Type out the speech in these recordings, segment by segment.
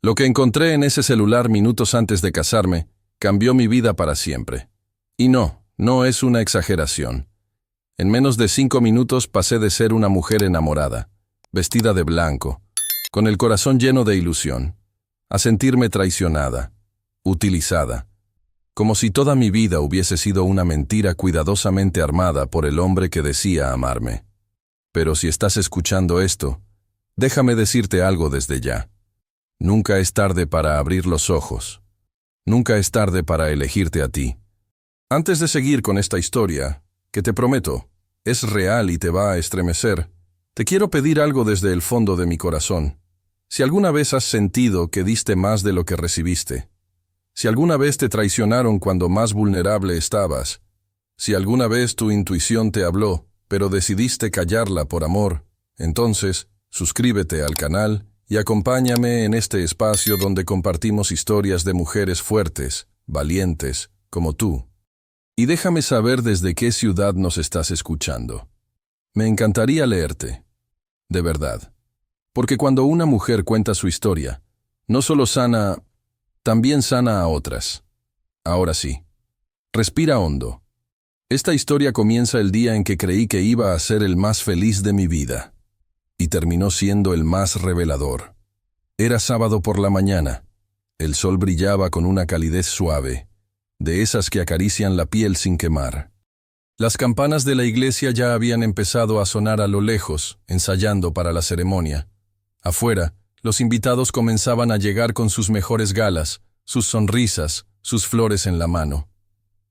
Lo que encontré en ese celular minutos antes de casarme cambió mi vida para siempre. Y no es una exageración. En menos de 5 minutos pasé de ser una mujer enamorada, vestida de blanco, con el corazón lleno de ilusión, a sentirme traicionada, utilizada, como si toda mi vida hubiese sido una mentira cuidadosamente armada por el hombre que decía amarme. Pero si estás escuchando esto, déjame decirte algo desde ya. Nunca es tarde para abrir los ojos. Nunca es tarde para elegirte a ti. Antes de seguir con esta historia, que te prometo, es real y te va a estremecer, te quiero pedir algo desde el fondo de mi corazón. Si alguna vez has sentido que diste más de lo que recibiste, si alguna vez te traicionaron cuando más vulnerable estabas, si alguna vez tu intuición te habló, pero decidiste callarla por amor, entonces, suscríbete al canal y acompáñame en este espacio donde compartimos historias de mujeres fuertes, valientes, como tú. Y déjame saber desde qué ciudad nos estás escuchando. Me encantaría leerte. De verdad. Porque cuando una mujer cuenta su historia, no solo sana, también sana a otras. Ahora sí. Respira hondo. Esta historia comienza el día en que creí que iba a ser el más feliz de mi vida. Y terminó siendo el más revelador. Era sábado por la mañana. El sol brillaba con una calidez suave, de esas que acarician la piel sin quemar. Las campanas de la iglesia ya habían empezado a sonar a lo lejos, ensayando para la ceremonia. Afuera, los invitados comenzaban a llegar con sus mejores galas, sus sonrisas, sus flores en la mano.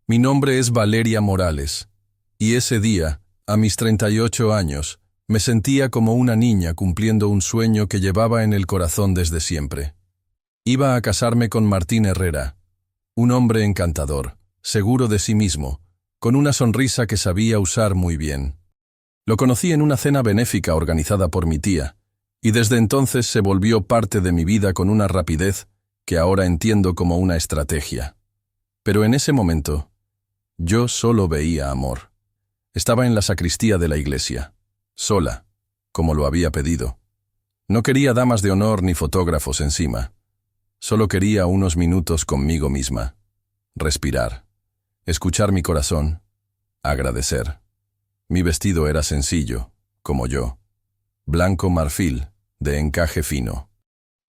Mi nombre es Valeria Morales, y ese día, a mis 38 años, me sentía como una niña cumpliendo un sueño que llevaba en el corazón desde siempre. Iba a casarme con Martín Herrera, un hombre encantador, seguro de sí mismo, con una sonrisa que sabía usar muy bien. Lo conocí en una cena benéfica organizada por mi tía, y desde entonces se volvió parte de mi vida con una rapidez que ahora entiendo como una estrategia. Pero en ese momento, yo solo veía amor. Estaba en la sacristía de la iglesia, sola, como lo había pedido. No quería damas de honor ni fotógrafos encima. Solo quería unos minutos conmigo misma. Respirar. Escuchar mi corazón. Agradecer. Mi vestido era sencillo, como yo. Blanco marfil, de encaje fino.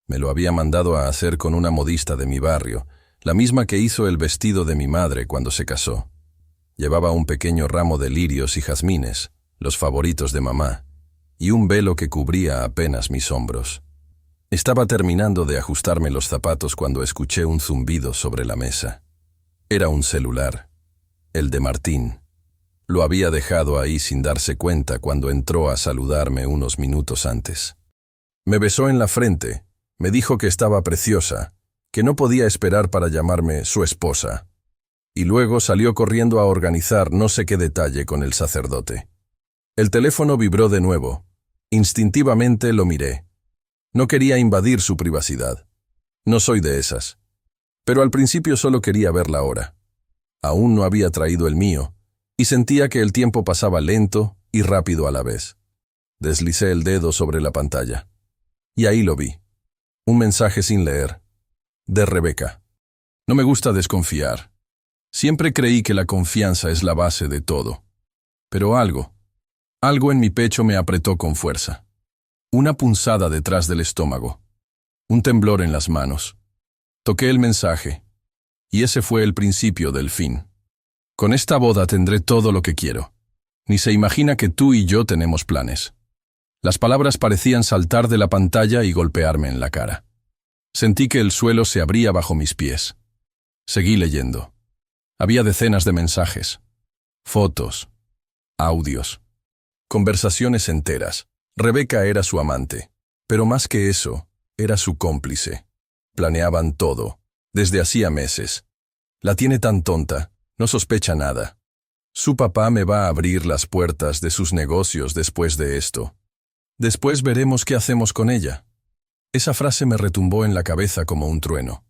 Me lo había mandado a hacer con una modista de mi barrio, la misma que hizo el vestido de mi madre cuando se casó. Llevaba un pequeño ramo de lirios y jazmines, los favoritos de mamá, y un velo que cubría apenas mis hombros. Estaba terminando de ajustarme los zapatos cuando escuché un zumbido sobre la mesa. Era un celular, el de Martín. Lo había dejado ahí sin darse cuenta cuando entró a saludarme unos minutos antes. Me besó en la frente, me dijo que estaba preciosa, que no podía esperar para llamarme su esposa. Y luego salió corriendo a organizar no sé qué detalle con el sacerdote. El teléfono vibró de nuevo. Instintivamente lo miré. No quería invadir su privacidad. No soy de esas. Pero al principio solo quería ver la hora. Aún no había traído el mío, y sentía que el tiempo pasaba lento y rápido a la vez. Deslicé el dedo sobre la pantalla. Y ahí lo vi. Un mensaje sin leer. De Rebeca. No me gusta desconfiar. Siempre creí que la confianza es la base de todo. Pero algo en mi pecho me apretó con fuerza. Una punzada detrás del estómago. Un temblor en las manos. Toqué el mensaje. Y ese fue el principio del fin. Con esta boda tendré todo lo que quiero. Ni se imagina que tú y yo tenemos planes. Las palabras parecían saltar de la pantalla y golpearme en la cara. Sentí que el suelo se abría bajo mis pies. Seguí leyendo. Había decenas de mensajes, fotos, audios, conversaciones enteras. Rebeca era su amante, pero más que eso, era su cómplice. Planeaban todo, desde hacía meses. La tiene tan tonta, no sospecha nada. Su papá me va a abrir las puertas de sus negocios después de esto. Después veremos qué hacemos con ella. Esa frase me retumbó en la cabeza como un trueno.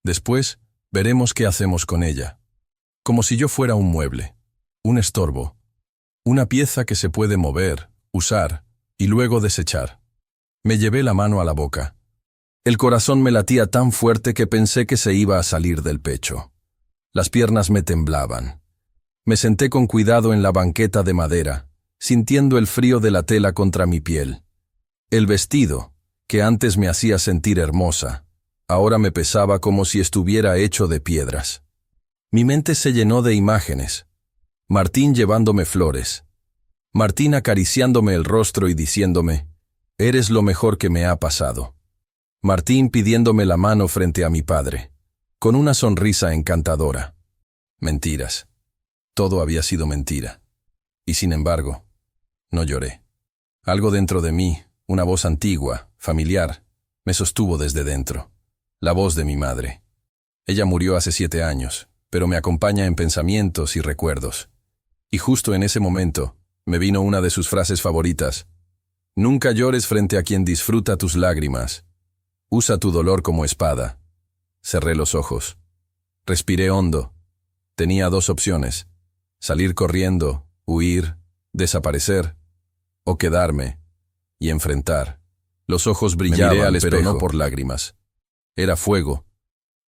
Después veremos qué hacemos con ella. Como si yo fuera un mueble, un estorbo, una pieza que se puede mover, usar y luego desechar. Me llevé la mano a la boca. El corazón me latía tan fuerte que pensé que se iba a salir del pecho. Las piernas me temblaban. Me senté con cuidado en la banqueta de madera, sintiendo el frío de la tela contra mi piel. El vestido, que antes me hacía sentir hermosa, ahora me pesaba como si estuviera hecho de piedras. Mi mente se llenó de imágenes. Martín llevándome flores. Martín acariciándome el rostro y diciéndome, «Eres lo mejor que me ha pasado». Martín pidiéndome la mano frente a mi padre, con una sonrisa encantadora. Mentiras. Todo había sido mentira. Y sin embargo, no lloré. Algo dentro de mí, una voz antigua, familiar, me sostuvo desde dentro. La voz de mi madre. Ella murió hace 7 años, pero me acompaña en pensamientos y recuerdos. Y justo en ese momento, me vino una de sus frases favoritas. Nunca llores frente a quien disfruta tus lágrimas. Usa tu dolor como espada. Cerré los ojos. Respiré hondo. Tenía 2 opciones. Salir corriendo, huir, desaparecer, o quedarme y enfrentar. Los ojos brillaban, al espejo, pero no por lágrimas. Era fuego.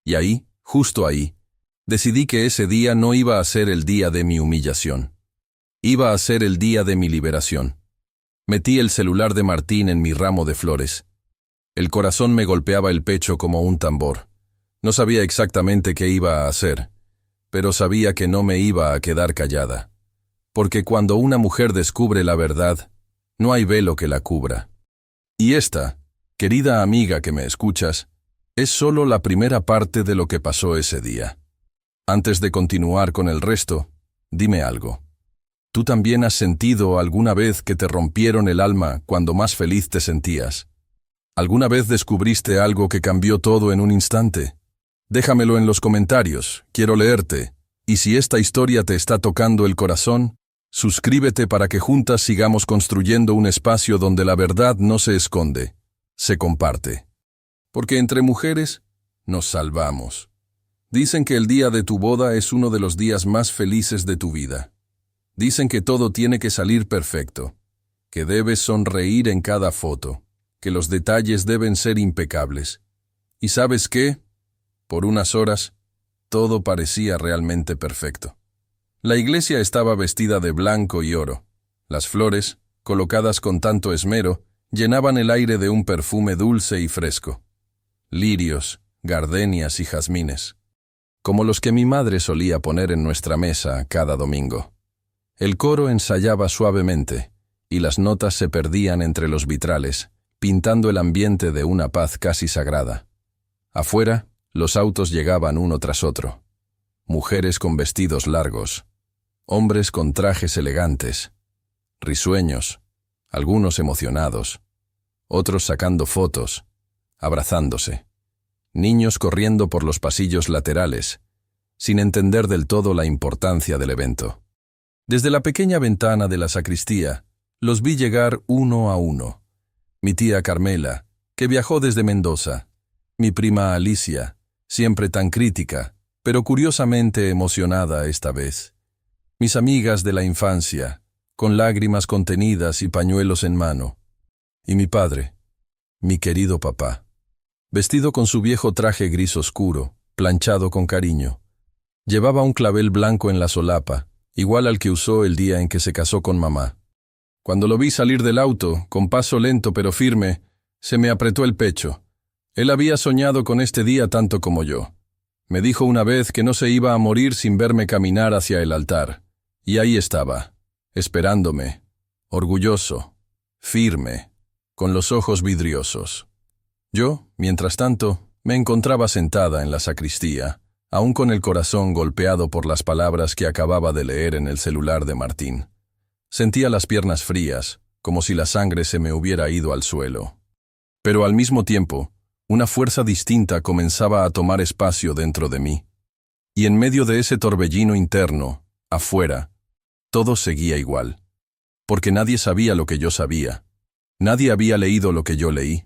Y ahí, justo ahí, decidí que ese día no iba a ser el día de mi humillación. Iba a ser el día de mi liberación. Metí el celular de Martín en mi ramo de flores. El corazón me golpeaba el pecho como un tambor. No sabía exactamente qué iba a hacer, pero sabía que no me iba a quedar callada. Porque cuando una mujer descubre la verdad, no hay velo que la cubra. Y esta, querida amiga que me escuchas, es solo la primera parte de lo que pasó ese día. Antes de continuar con el resto, dime algo. ¿Tú también has sentido alguna vez que te rompieron el alma cuando más feliz te sentías? ¿Alguna vez descubriste algo que cambió todo en un instante? Déjamelo en los comentarios, quiero leerte. Y si esta historia te está tocando el corazón, suscríbete para que juntas sigamos construyendo un espacio donde la verdad no se esconde, se comparte. Porque entre mujeres nos salvamos. Dicen que el día de tu boda es uno de los días más felices de tu vida. Dicen que todo tiene que salir perfecto, que debes sonreír en cada foto, que los detalles deben ser impecables. ¿Y sabes qué? Por unas horas, todo parecía realmente perfecto. La iglesia estaba vestida de blanco y oro. Las flores, colocadas con tanto esmero, llenaban el aire de un perfume dulce y fresco. Lirios, gardenias y jazmines, como los que mi madre solía poner en nuestra mesa cada domingo. El coro ensayaba suavemente, y las notas se perdían entre los vitrales, pintando el ambiente de una paz casi sagrada. Afuera, los autos llegaban uno tras otro. Mujeres con vestidos largos, hombres con trajes elegantes, risueños, algunos emocionados, otros sacando fotos, abrazándose, niños corriendo por los pasillos laterales, sin entender del todo la importancia del evento. Desde la pequeña ventana de la sacristía, los vi llegar uno a uno. Mi tía Carmela, que viajó desde Mendoza, mi prima Alicia, siempre tan crítica, pero curiosamente emocionada esta vez. Mis amigas de la infancia, con lágrimas contenidas y pañuelos en mano. Y mi padre, mi querido papá, vestido con su viejo traje gris oscuro, planchado con cariño. Llevaba un clavel blanco en la solapa, igual al que usó el día en que se casó con mamá. Cuando lo vi salir del auto, con paso lento pero firme, se me apretó el pecho. Él había soñado con este día tanto como yo. Me dijo una vez que no se iba a morir sin verme caminar hacia el altar. Y ahí estaba, esperándome, orgulloso, firme, con los ojos vidriosos. Yo, mientras tanto, me encontraba sentada en la sacristía, aún con el corazón golpeado por las palabras que acababa de leer en el celular de Martín. Sentía las piernas frías, como si la sangre se me hubiera ido al suelo. Pero al mismo tiempo, una fuerza distinta comenzaba a tomar espacio dentro de mí. Y en medio de ese torbellino interno, afuera, todo seguía igual. Porque nadie sabía lo que yo sabía. Nadie había leído lo que yo leí.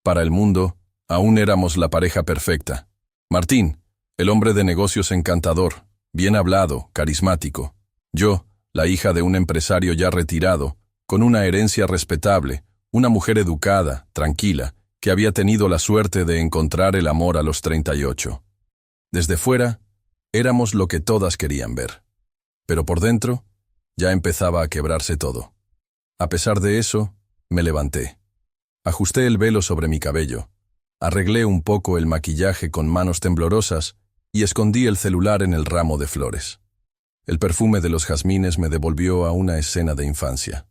Para el mundo, aún éramos la pareja perfecta. Martín, el hombre de negocios encantador, bien hablado, carismático. Yo, la hija de un empresario ya retirado, con una herencia respetable, una mujer educada, tranquila, que había tenido la suerte de encontrar el amor a los 38. Desde fuera, éramos lo que todas querían ver. Pero por dentro, ya empezaba a quebrarse todo. A pesar de eso, me levanté. Ajusté el velo sobre mi cabello, arreglé un poco el maquillaje con manos temblorosas y escondí el celular en el ramo de flores. El perfume de los jazmines me devolvió a una escena de infancia.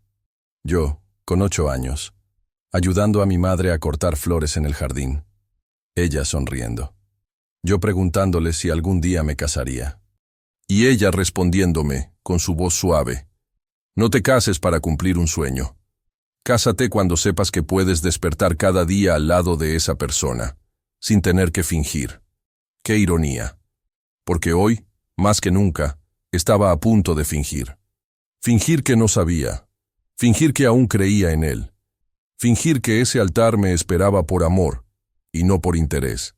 Yo, con 8 años, ayudando a mi madre a cortar flores en el jardín. Ella sonriendo. Yo preguntándole si algún día me casaría. Y ella respondiéndome, con su voz suave: no te cases para cumplir un sueño. Cásate cuando sepas que puedes despertar cada día al lado de esa persona, sin tener que fingir. ¡Qué ironía! Porque hoy, más que nunca, estaba a punto de fingir. Fingir que no sabía. Fingir que aún creía en él. Fingir que ese altar me esperaba por amor, y no por interés.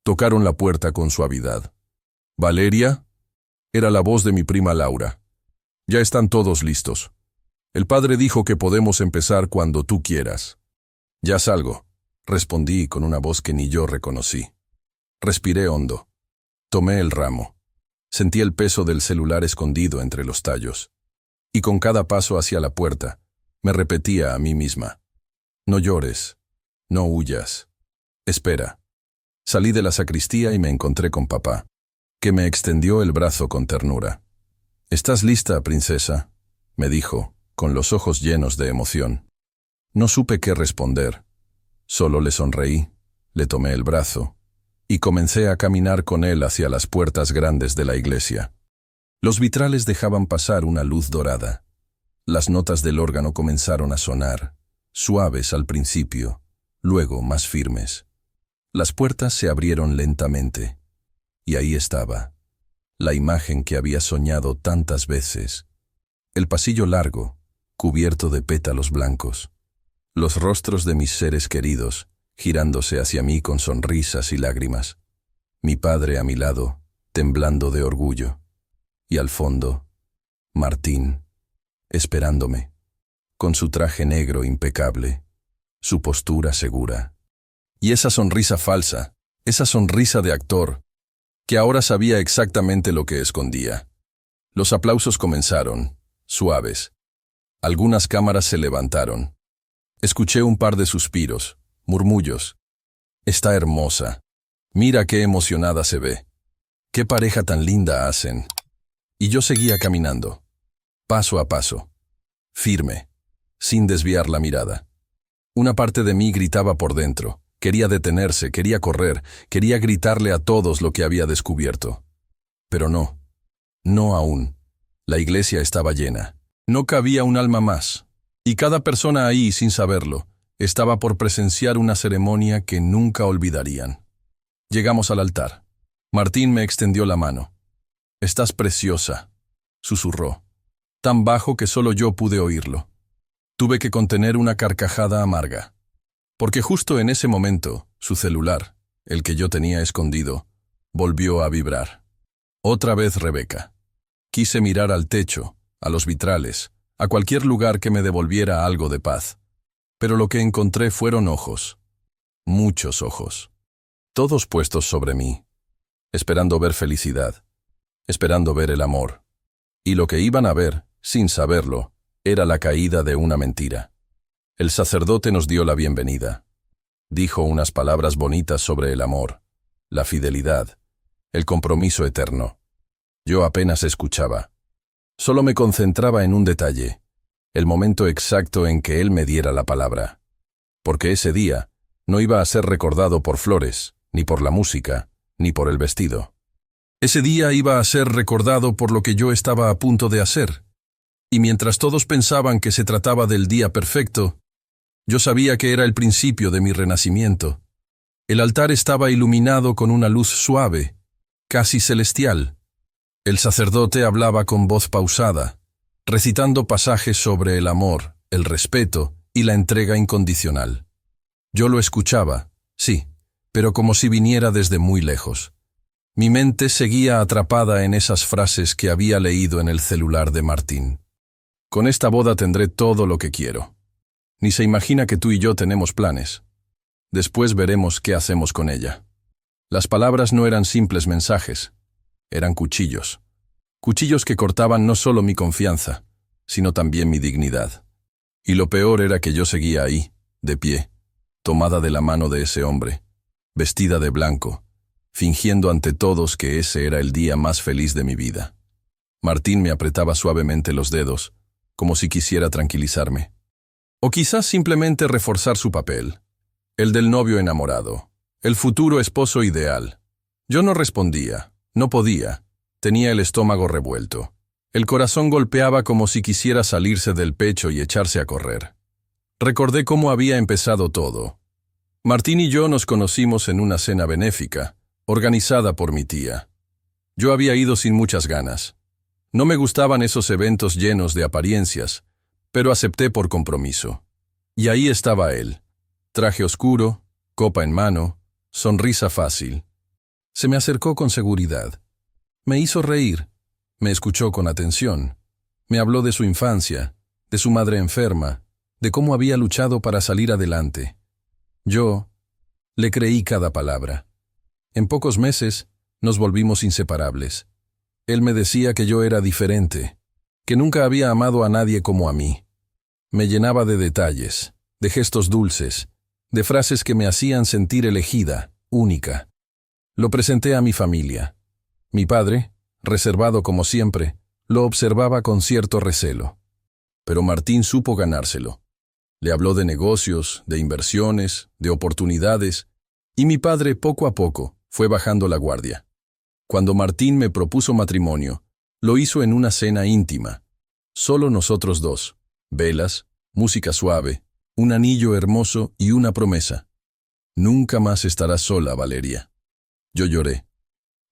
Tocaron la puerta con suavidad. ¿Valeria? Era la voz de mi prima Laura. Ya están todos listos. El padre dijo que podemos empezar cuando tú quieras. Ya salgo, respondí con una voz que ni yo reconocí. Respiré hondo. Tomé el ramo. Sentí el peso del celular escondido entre los tallos. Y con cada paso hacia la puerta, me repetía a mí misma: no llores, no huyas, espera. Salí de la sacristía y me encontré con papá, que me extendió el brazo con ternura. «¿Estás lista, princesa?», me dijo, con los ojos llenos de emoción. No supe qué responder. Solo le sonreí, le tomé el brazo, y comencé a caminar con él hacia las puertas grandes de la iglesia. Los vitrales dejaban pasar una luz dorada. Las notas del órgano comenzaron a sonar, suaves al principio, luego más firmes. Las puertas se abrieron lentamente, y ahí estaba, la imagen que había soñado tantas veces. El pasillo largo, cubierto de pétalos blancos. Los rostros de mis seres queridos, girándose hacia mí con sonrisas y lágrimas. Mi padre a mi lado, temblando de orgullo. Y al fondo, Martín, esperándome, con su traje negro impecable, su postura segura. Y esa sonrisa falsa, esa sonrisa de actor, que ahora sabía exactamente lo que escondía. Los aplausos comenzaron, suaves. Algunas cámaras se levantaron. Escuché un par de suspiros, murmullos. «Está hermosa. Mira qué emocionada se ve. Qué pareja tan linda hacen». Y yo seguía caminando, paso a paso, firme, sin desviar la mirada. Una parte de mí gritaba por dentro. Quería detenerse, quería correr, quería gritarle a todos lo que había descubierto. Pero no, no aún. La iglesia estaba llena. No cabía un alma más. Y cada persona ahí, sin saberlo, estaba por presenciar una ceremonia que nunca olvidarían. Llegamos al altar. Martín me extendió la mano. «Estás preciosa», susurró, tan bajo que solo yo pude oírlo. Tuve que contener una carcajada amarga. Porque justo en ese momento, su celular, el que yo tenía escondido, volvió a vibrar. Otra vez Rebeca. Quise mirar al techo, a los vitrales, a cualquier lugar que me devolviera algo de paz. Pero lo que encontré fueron ojos. Muchos ojos. Todos puestos sobre mí, esperando ver felicidad, esperando ver el amor. Y lo que iban a ver, sin saberlo, era la caída de una mentira. El sacerdote nos dio la bienvenida. Dijo unas palabras bonitas sobre el amor, la fidelidad, el compromiso eterno. Yo apenas escuchaba. Solo me concentraba en un detalle, el momento exacto en que él me diera la palabra. Porque ese día no iba a ser recordado por flores, ni por la música, ni por el vestido. Ese día iba a ser recordado por lo que yo estaba a punto de hacer. Y mientras todos pensaban que se trataba del día perfecto, yo sabía que era el principio de mi renacimiento. El altar estaba iluminado con una luz suave, casi celestial. El sacerdote hablaba con voz pausada, recitando pasajes sobre el amor, el respeto y la entrega incondicional. Yo lo escuchaba, sí, pero como si viniera desde muy lejos. Mi mente seguía atrapada en esas frases que había leído en el celular de Martín. «Con esta boda tendré todo lo que quiero. Ni se imagina que tú y yo tenemos planes. Después veremos qué hacemos con ella. Las palabras no eran simples mensajes, eran cuchillos. Cuchillos que cortaban no solo mi confianza, sino también mi dignidad. Y lo peor era que yo seguía ahí, de pie, tomada de la mano de ese hombre, vestida de blanco, fingiendo ante todos que ese era el día más feliz de mi vida. Martín me apretaba suavemente los dedos, como si quisiera tranquilizarme. O quizás simplemente reforzar su papel, el del novio enamorado, el futuro esposo ideal. Yo no respondía, no podía, tenía el estómago revuelto. El corazón golpeaba como si quisiera salirse del pecho y echarse a correr. Recordé cómo había empezado todo. Martín y yo nos conocimos en una cena benéfica, organizada por mi tía. Yo había ido sin muchas ganas. No me gustaban esos eventos llenos de apariencias, pero acepté por compromiso. Y ahí estaba él. Traje oscuro, copa en mano, sonrisa fácil. Se me acercó con seguridad. Me hizo reír. Me escuchó con atención. Me habló de su infancia, de su madre enferma, de cómo había luchado para salir adelante. Yo le creí cada palabra. En pocos meses nos volvimos inseparables. Él me decía que yo era diferente, que nunca había amado a nadie como a mí. Me llenaba de detalles, de gestos dulces, de frases que me hacían sentir elegida, única. Lo presenté a mi familia. Mi padre, reservado como siempre, lo observaba con cierto recelo. Pero Martín supo ganárselo. Le habló de negocios, de inversiones, de oportunidades, y mi padre poco a poco fue bajando la guardia. Cuando Martín me propuso matrimonio, lo hizo en una cena íntima. Solo nosotros dos. Velas, música suave, un anillo hermoso y una promesa. Nunca más estarás sola, Valeria. Yo lloré.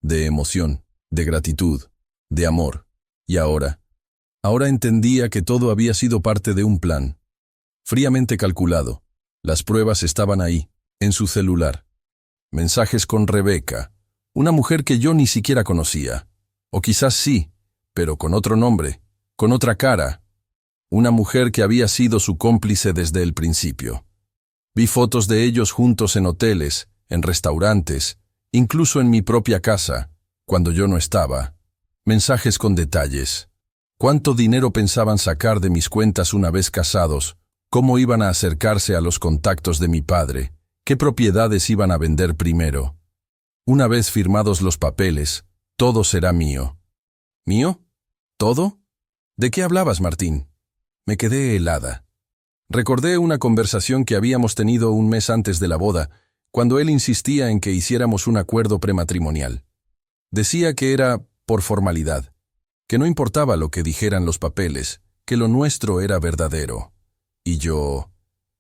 De emoción, de gratitud, de amor. Y ahora entendía que todo había sido parte de un plan. Fríamente calculado. Las pruebas estaban ahí, en su celular. Mensajes con Rebeca, una mujer que yo ni siquiera conocía. O quizás sí, pero con otro nombre, con otra cara. Una mujer que había sido su cómplice desde el principio. Vi fotos de ellos juntos en hoteles, en restaurantes, incluso en mi propia casa, cuando yo no estaba. Mensajes con detalles. ¿Cuánto dinero pensaban sacar de mis cuentas una vez casados? ¿Cómo iban a acercarse a los contactos de mi padre? ¿Qué propiedades iban a vender primero? Una vez firmados los papeles, todo será mío. ¿Mío? ¿Todo? ¿De qué hablabas, Martín? Me quedé helada. Recordé una conversación que habíamos tenido un mes antes de la boda, cuando él insistía en que hiciéramos un acuerdo prematrimonial. Decía que era por formalidad, que no importaba lo que dijeran los papeles, que lo nuestro era verdadero. Y yo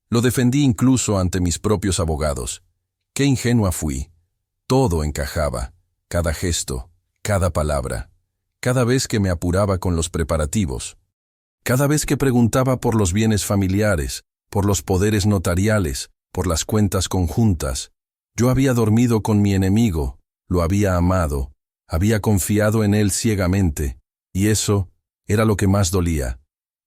lo defendí incluso ante mis propios abogados. Qué ingenua fui. Todo encajaba, cada gesto, cada palabra, cada vez que me apuraba con los preparativos, cada vez que preguntaba por los bienes familiares, por los poderes notariales, por las cuentas conjuntas. Yo había dormido con mi enemigo, lo había amado, había confiado en él ciegamente, y eso era lo que más dolía.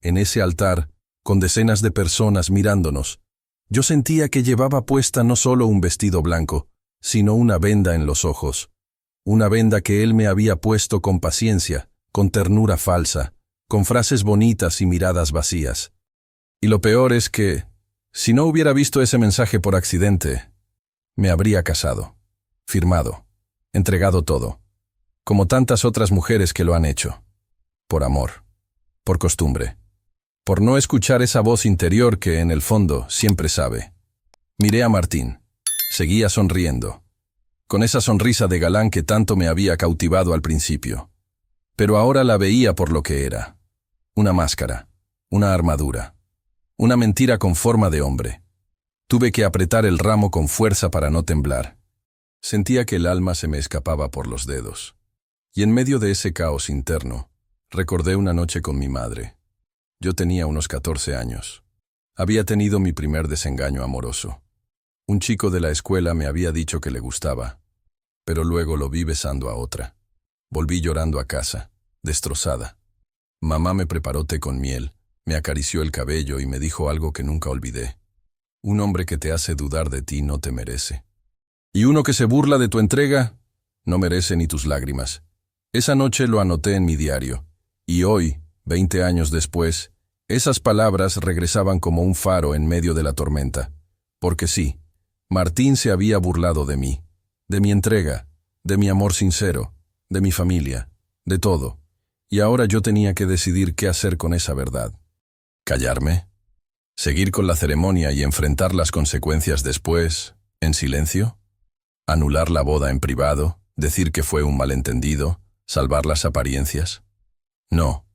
En ese altar, con decenas de personas mirándonos, yo sentía que llevaba puesta no solo un vestido blanco, sino una venda en los ojos. Una venda que él me había puesto con paciencia, con ternura falsa, con frases bonitas y miradas vacías. Y lo peor es que, si no hubiera visto ese mensaje por accidente, me habría casado, firmado, entregado todo, como tantas otras mujeres que lo han hecho. Por amor, por costumbre, por no escuchar esa voz interior que, en el fondo, siempre sabe. Miré a Martín. Seguía sonriendo, con esa sonrisa de galán que tanto me había cautivado al principio. Pero ahora la veía por lo que era. Una máscara, una armadura, una mentira con forma de hombre. Tuve que apretar el ramo con fuerza para no temblar. Sentía que el alma se me escapaba por los dedos. Y en medio de ese caos interno, recordé una noche con mi madre. Yo tenía unos 14 años. Había tenido mi primer desengaño amoroso. Un chico de la escuela me había dicho que le gustaba, pero luego lo vi besando a otra. Volví llorando a casa, destrozada. Mamá me preparó té con miel, me acarició el cabello y me dijo algo que nunca olvidé. Un hombre que te hace dudar de ti no te merece. Y uno que se burla de tu entrega no merece ni tus lágrimas. Esa noche lo anoté en mi diario. Y hoy, 20 años después, esas palabras regresaban como un faro en medio de la tormenta. Porque sí, Martín se había burlado de mí, de mi entrega, de mi amor sincero, de mi familia, de todo. Y ahora yo tenía que decidir qué hacer con esa verdad. ¿Callarme? ¿Seguir con la ceremonia y enfrentar las consecuencias después, en silencio? ¿Anular la boda en privado, decir que fue un malentendido, salvar las apariencias? No,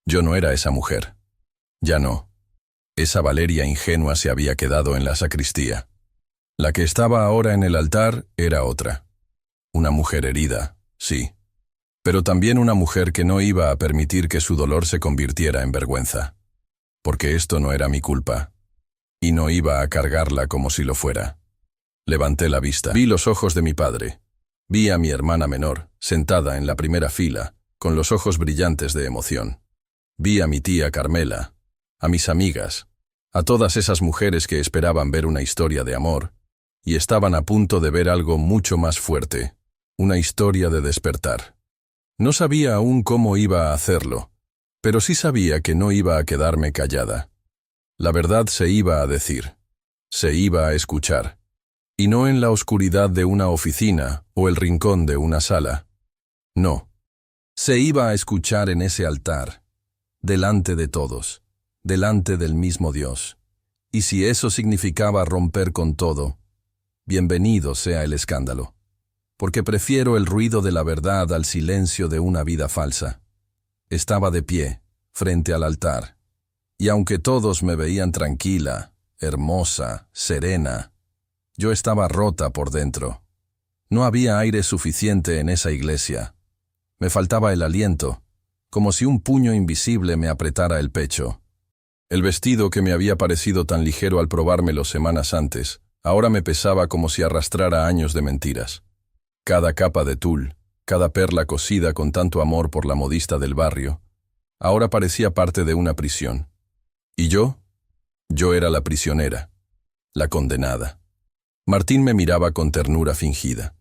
yo no era esa mujer. Ya no. Esa Valeria ingenua se había quedado en la sacristía. La que estaba ahora en el altar era otra. Una mujer herida, sí. Pero también una mujer que no iba a permitir que su dolor se convirtiera en vergüenza. Porque esto no era mi culpa. Y no iba a cargarla como si lo fuera. Levanté la vista. Vi los ojos de mi padre. Vi a mi hermana menor, sentada en la primera fila, con los ojos brillantes de emoción. Vi a mi tía Carmela, a mis amigas, a todas esas mujeres que esperaban ver una historia de amor, y estaban a punto de ver algo mucho más fuerte, una historia de despertar. No sabía aún cómo iba a hacerlo, pero sí sabía que no iba a quedarme callada. La verdad se iba a decir, se iba a escuchar, y no en la oscuridad de una oficina o el rincón de una sala. No, se iba a escuchar en ese altar, delante de todos, delante del mismo Dios. Y si eso significaba romper con todo, bienvenido sea el escándalo, porque prefiero el ruido de la verdad al silencio de una vida falsa. Estaba de pie, frente al altar, y aunque todos me veían tranquila, hermosa, serena, yo estaba rota por dentro. No había aire suficiente en esa iglesia. Me faltaba el aliento, como si un puño invisible me apretara el pecho. El vestido que me había parecido tan ligero al probármelo semanas antes, ahora me pesaba como si arrastrara años de mentiras. Cada capa de tul, cada perla cosida con tanto amor por la modista del barrio, ahora parecía parte de una prisión. ¿Y yo? Yo era la prisionera, la condenada. Martín me miraba con ternura fingida.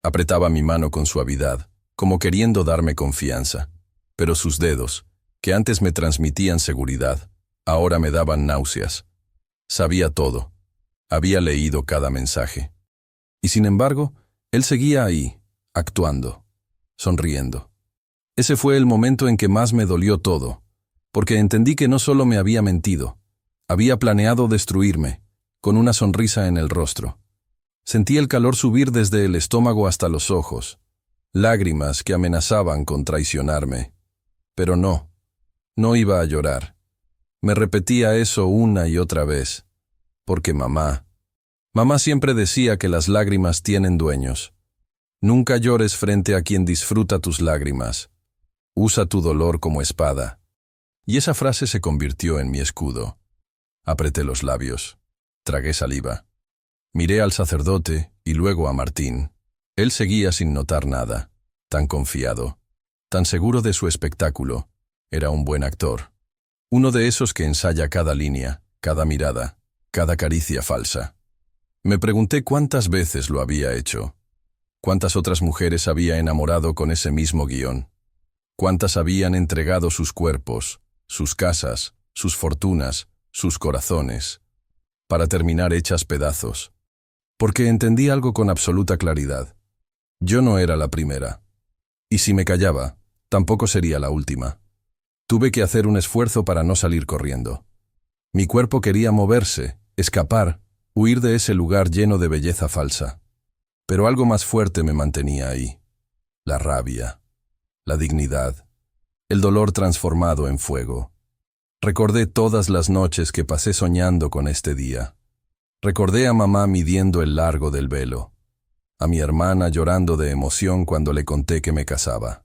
Apretaba mi mano con suavidad, como queriendo darme confianza, pero sus dedos, que antes me transmitían seguridad, ahora me daban náuseas. Sabía todo. Había leído cada mensaje. Y sin embargo, él seguía ahí, actuando, sonriendo. Ese fue el momento en que más me dolió todo, porque entendí que no solo me había mentido, había planeado destruirme, con una sonrisa en el rostro. Sentí el calor subir desde el estómago hasta los ojos, lágrimas que amenazaban con traicionarme. Pero no, no iba a llorar. Me repetía eso una y otra vez, porque mamá siempre decía que las lágrimas tienen dueños. Nunca llores frente a quien disfruta tus lágrimas. Usa tu dolor como espada. Y esa frase se convirtió en mi escudo. Apreté los labios. Tragué saliva. Miré al sacerdote y luego a Martín. Él seguía sin notar nada, tan confiado, tan seguro de su espectáculo. Era un buen actor. Uno de esos que ensaya cada línea, cada mirada, cada caricia falsa. Me pregunté cuántas veces lo había hecho. Cuántas otras mujeres había enamorado con ese mismo guión. Cuántas habían entregado sus cuerpos, sus casas, sus fortunas, sus corazones, para terminar hechas pedazos. Porque entendí algo con absoluta claridad. Yo no era la primera. Y si me callaba, tampoco sería la última. Tuve que hacer un esfuerzo para no salir corriendo. Mi cuerpo quería moverse, escapar, huir de ese lugar lleno de belleza falsa. Pero algo más fuerte me mantenía ahí. La rabia, la dignidad, el dolor transformado en fuego. Recordé todas las noches que pasé soñando con este día. Recordé a mamá midiendo el largo del velo, a mi hermana llorando de emoción cuando le conté que me casaba,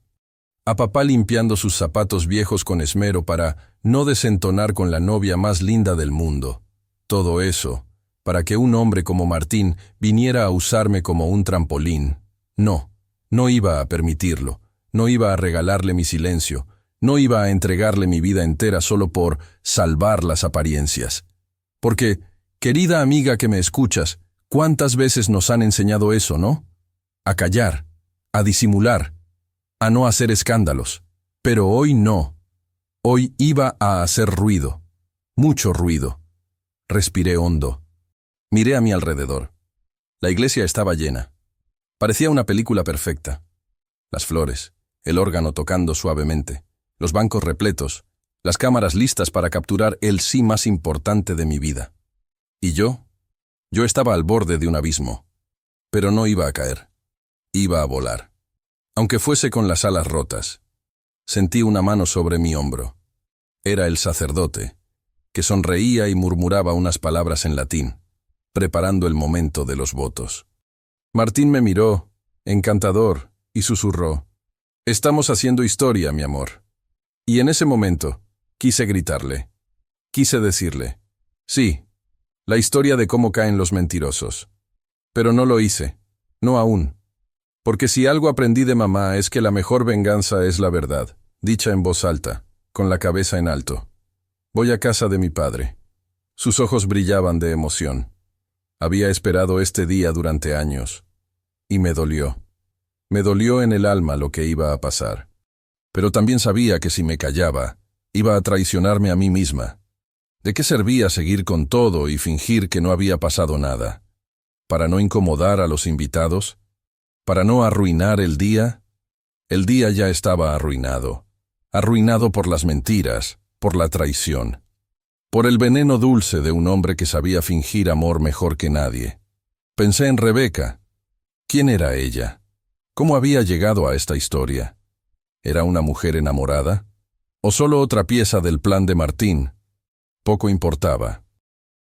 a papá limpiando sus zapatos viejos con esmero para no desentonar con la novia más linda del mundo. Todo eso, para que un hombre como Martín viniera a usarme como un trampolín. No, no iba a permitirlo, no iba a regalarle mi silencio, no iba a entregarle mi vida entera solo por salvar las apariencias. Porque, Querida amiga que me escuchas, ¿cuántas veces nos han enseñado eso, no? A callar, a disimular, a no hacer escándalos. Pero hoy no. Hoy iba a hacer ruido. Mucho ruido. Respiré hondo. Miré a mi alrededor. La iglesia estaba llena. Parecía una película perfecta. Las flores, el órgano tocando suavemente, los bancos repletos, las cámaras listas para capturar el sí más importante de mi vida. ¿Y yo? Yo estaba al borde de un abismo. Pero no iba a caer. Iba a volar. Aunque fuese con las alas rotas. Sentí una mano sobre mi hombro. Era el sacerdote, que sonreía y murmuraba unas palabras en latín, preparando el momento de los votos. Martín me miró, encantador, y susurró: «Estamos haciendo historia, mi amor». Y en ese momento, quise gritarle. Quise decirle: «Sí, la historia de cómo caen los mentirosos». Pero no lo hice, no aún. Porque si algo aprendí de mamá es que la mejor venganza es la verdad, dicha en voz alta, con la cabeza en alto. Voy a casa de mi padre. Sus ojos brillaban de emoción. Había esperado este día durante años. Y me dolió. Me dolió en el alma lo que iba a pasar. Pero también sabía que si me callaba, iba a traicionarme a mí misma. ¿De qué servía seguir con todo y fingir que no había pasado nada? ¿Para no incomodar a los invitados? ¿Para no arruinar el día? El día ya estaba arruinado. Arruinado por las mentiras, por la traición. Por el veneno dulce de un hombre que sabía fingir amor mejor que nadie. Pensé en Rebeca. ¿Quién era ella? ¿Cómo había llegado a esta historia? ¿Era una mujer enamorada? ¿O solo otra pieza del plan de Martín? Poco importaba.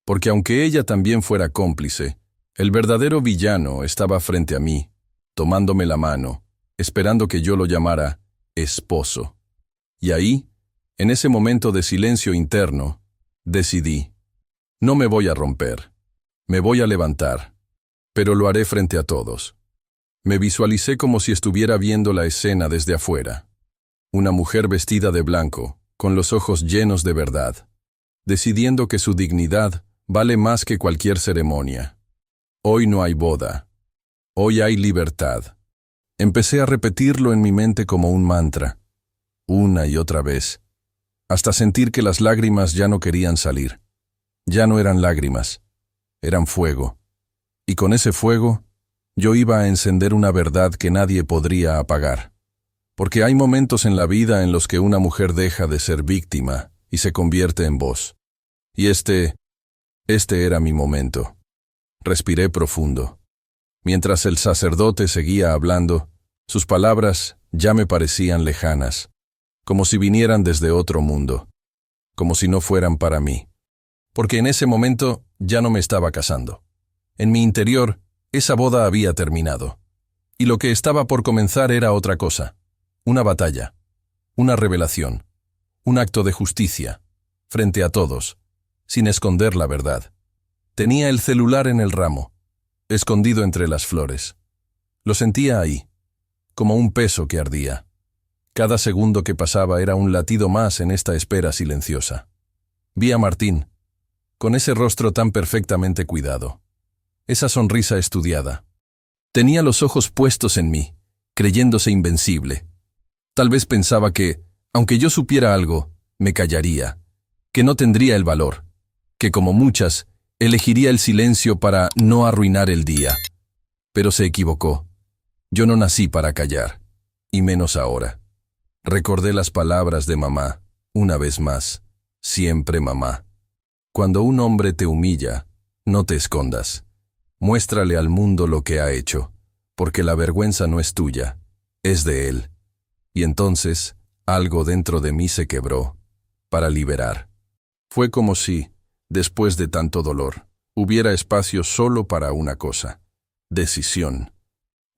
Porque aunque ella también fuera cómplice, el verdadero villano estaba frente a mí, tomándome la mano, esperando que yo lo llamara esposo. Y ahí, en ese momento de silencio interno, decidí: no me voy a romper, me voy a levantar, pero lo haré frente a todos. Me visualicé como si estuviera viendo la escena desde afuera. Una mujer vestida de blanco, con los ojos llenos de verdad, decidiendo que su dignidad vale más que cualquier ceremonia. Hoy no hay boda. Hoy hay libertad. Empecé a repetirlo en mi mente como un mantra, una y otra vez, hasta sentir que las lágrimas ya no querían salir. Ya no eran lágrimas, eran fuego. Y con ese fuego, yo iba a encender una verdad que nadie podría apagar. Porque hay momentos en la vida en los que una mujer deja de ser víctima y se convierte en voz. Y este era mi momento. Respiré profundo. Mientras el sacerdote seguía hablando, sus palabras ya me parecían lejanas, como si vinieran desde otro mundo, como si no fueran para mí. Porque en ese momento ya no me estaba casando. En mi interior, esa boda había terminado. Y lo que estaba por comenzar era otra cosa. Una batalla, una revelación, un acto de justicia, frente a todos, sin esconder la verdad. Tenía el celular en el ramo, escondido entre las flores. Lo sentía ahí, como un peso que ardía. Cada segundo que pasaba era un latido más en esta espera silenciosa. Vi a Martín, con ese rostro tan perfectamente cuidado, esa sonrisa estudiada. Tenía los ojos puestos en mí, creyéndose invencible. Tal vez pensaba que, aunque yo supiera algo, me callaría, que no tendría el valor, que como muchas, elegiría el silencio para no arruinar el día. Pero se equivocó. Yo no nací para callar, y menos ahora. Recordé las palabras de mamá, una vez más, siempre mamá. Cuando un hombre te humilla, no te escondas. Muéstrale al mundo lo que ha hecho, porque la vergüenza no es tuya, es de él. Y entonces, algo dentro de mí se quebró, para liberar. Fue como si, después de tanto dolor, hubiera espacio solo para una cosa: decisión.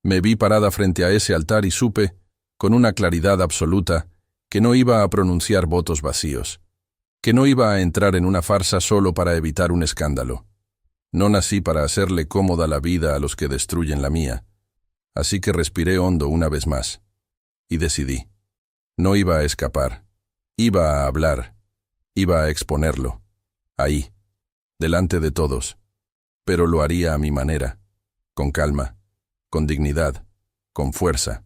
Me vi parada frente a ese altar y supe, con una claridad absoluta, que no iba a pronunciar votos vacíos, que no iba a entrar en una farsa solo para evitar un escándalo. No nací para hacerle cómoda la vida a los que destruyen la mía, así que respiré hondo una vez más. Y decidí. No iba a escapar. Iba a hablar. Iba a exponerlo. Ahí. delante de todos, pero lo haría a mi manera, con calma, con dignidad, con fuerza,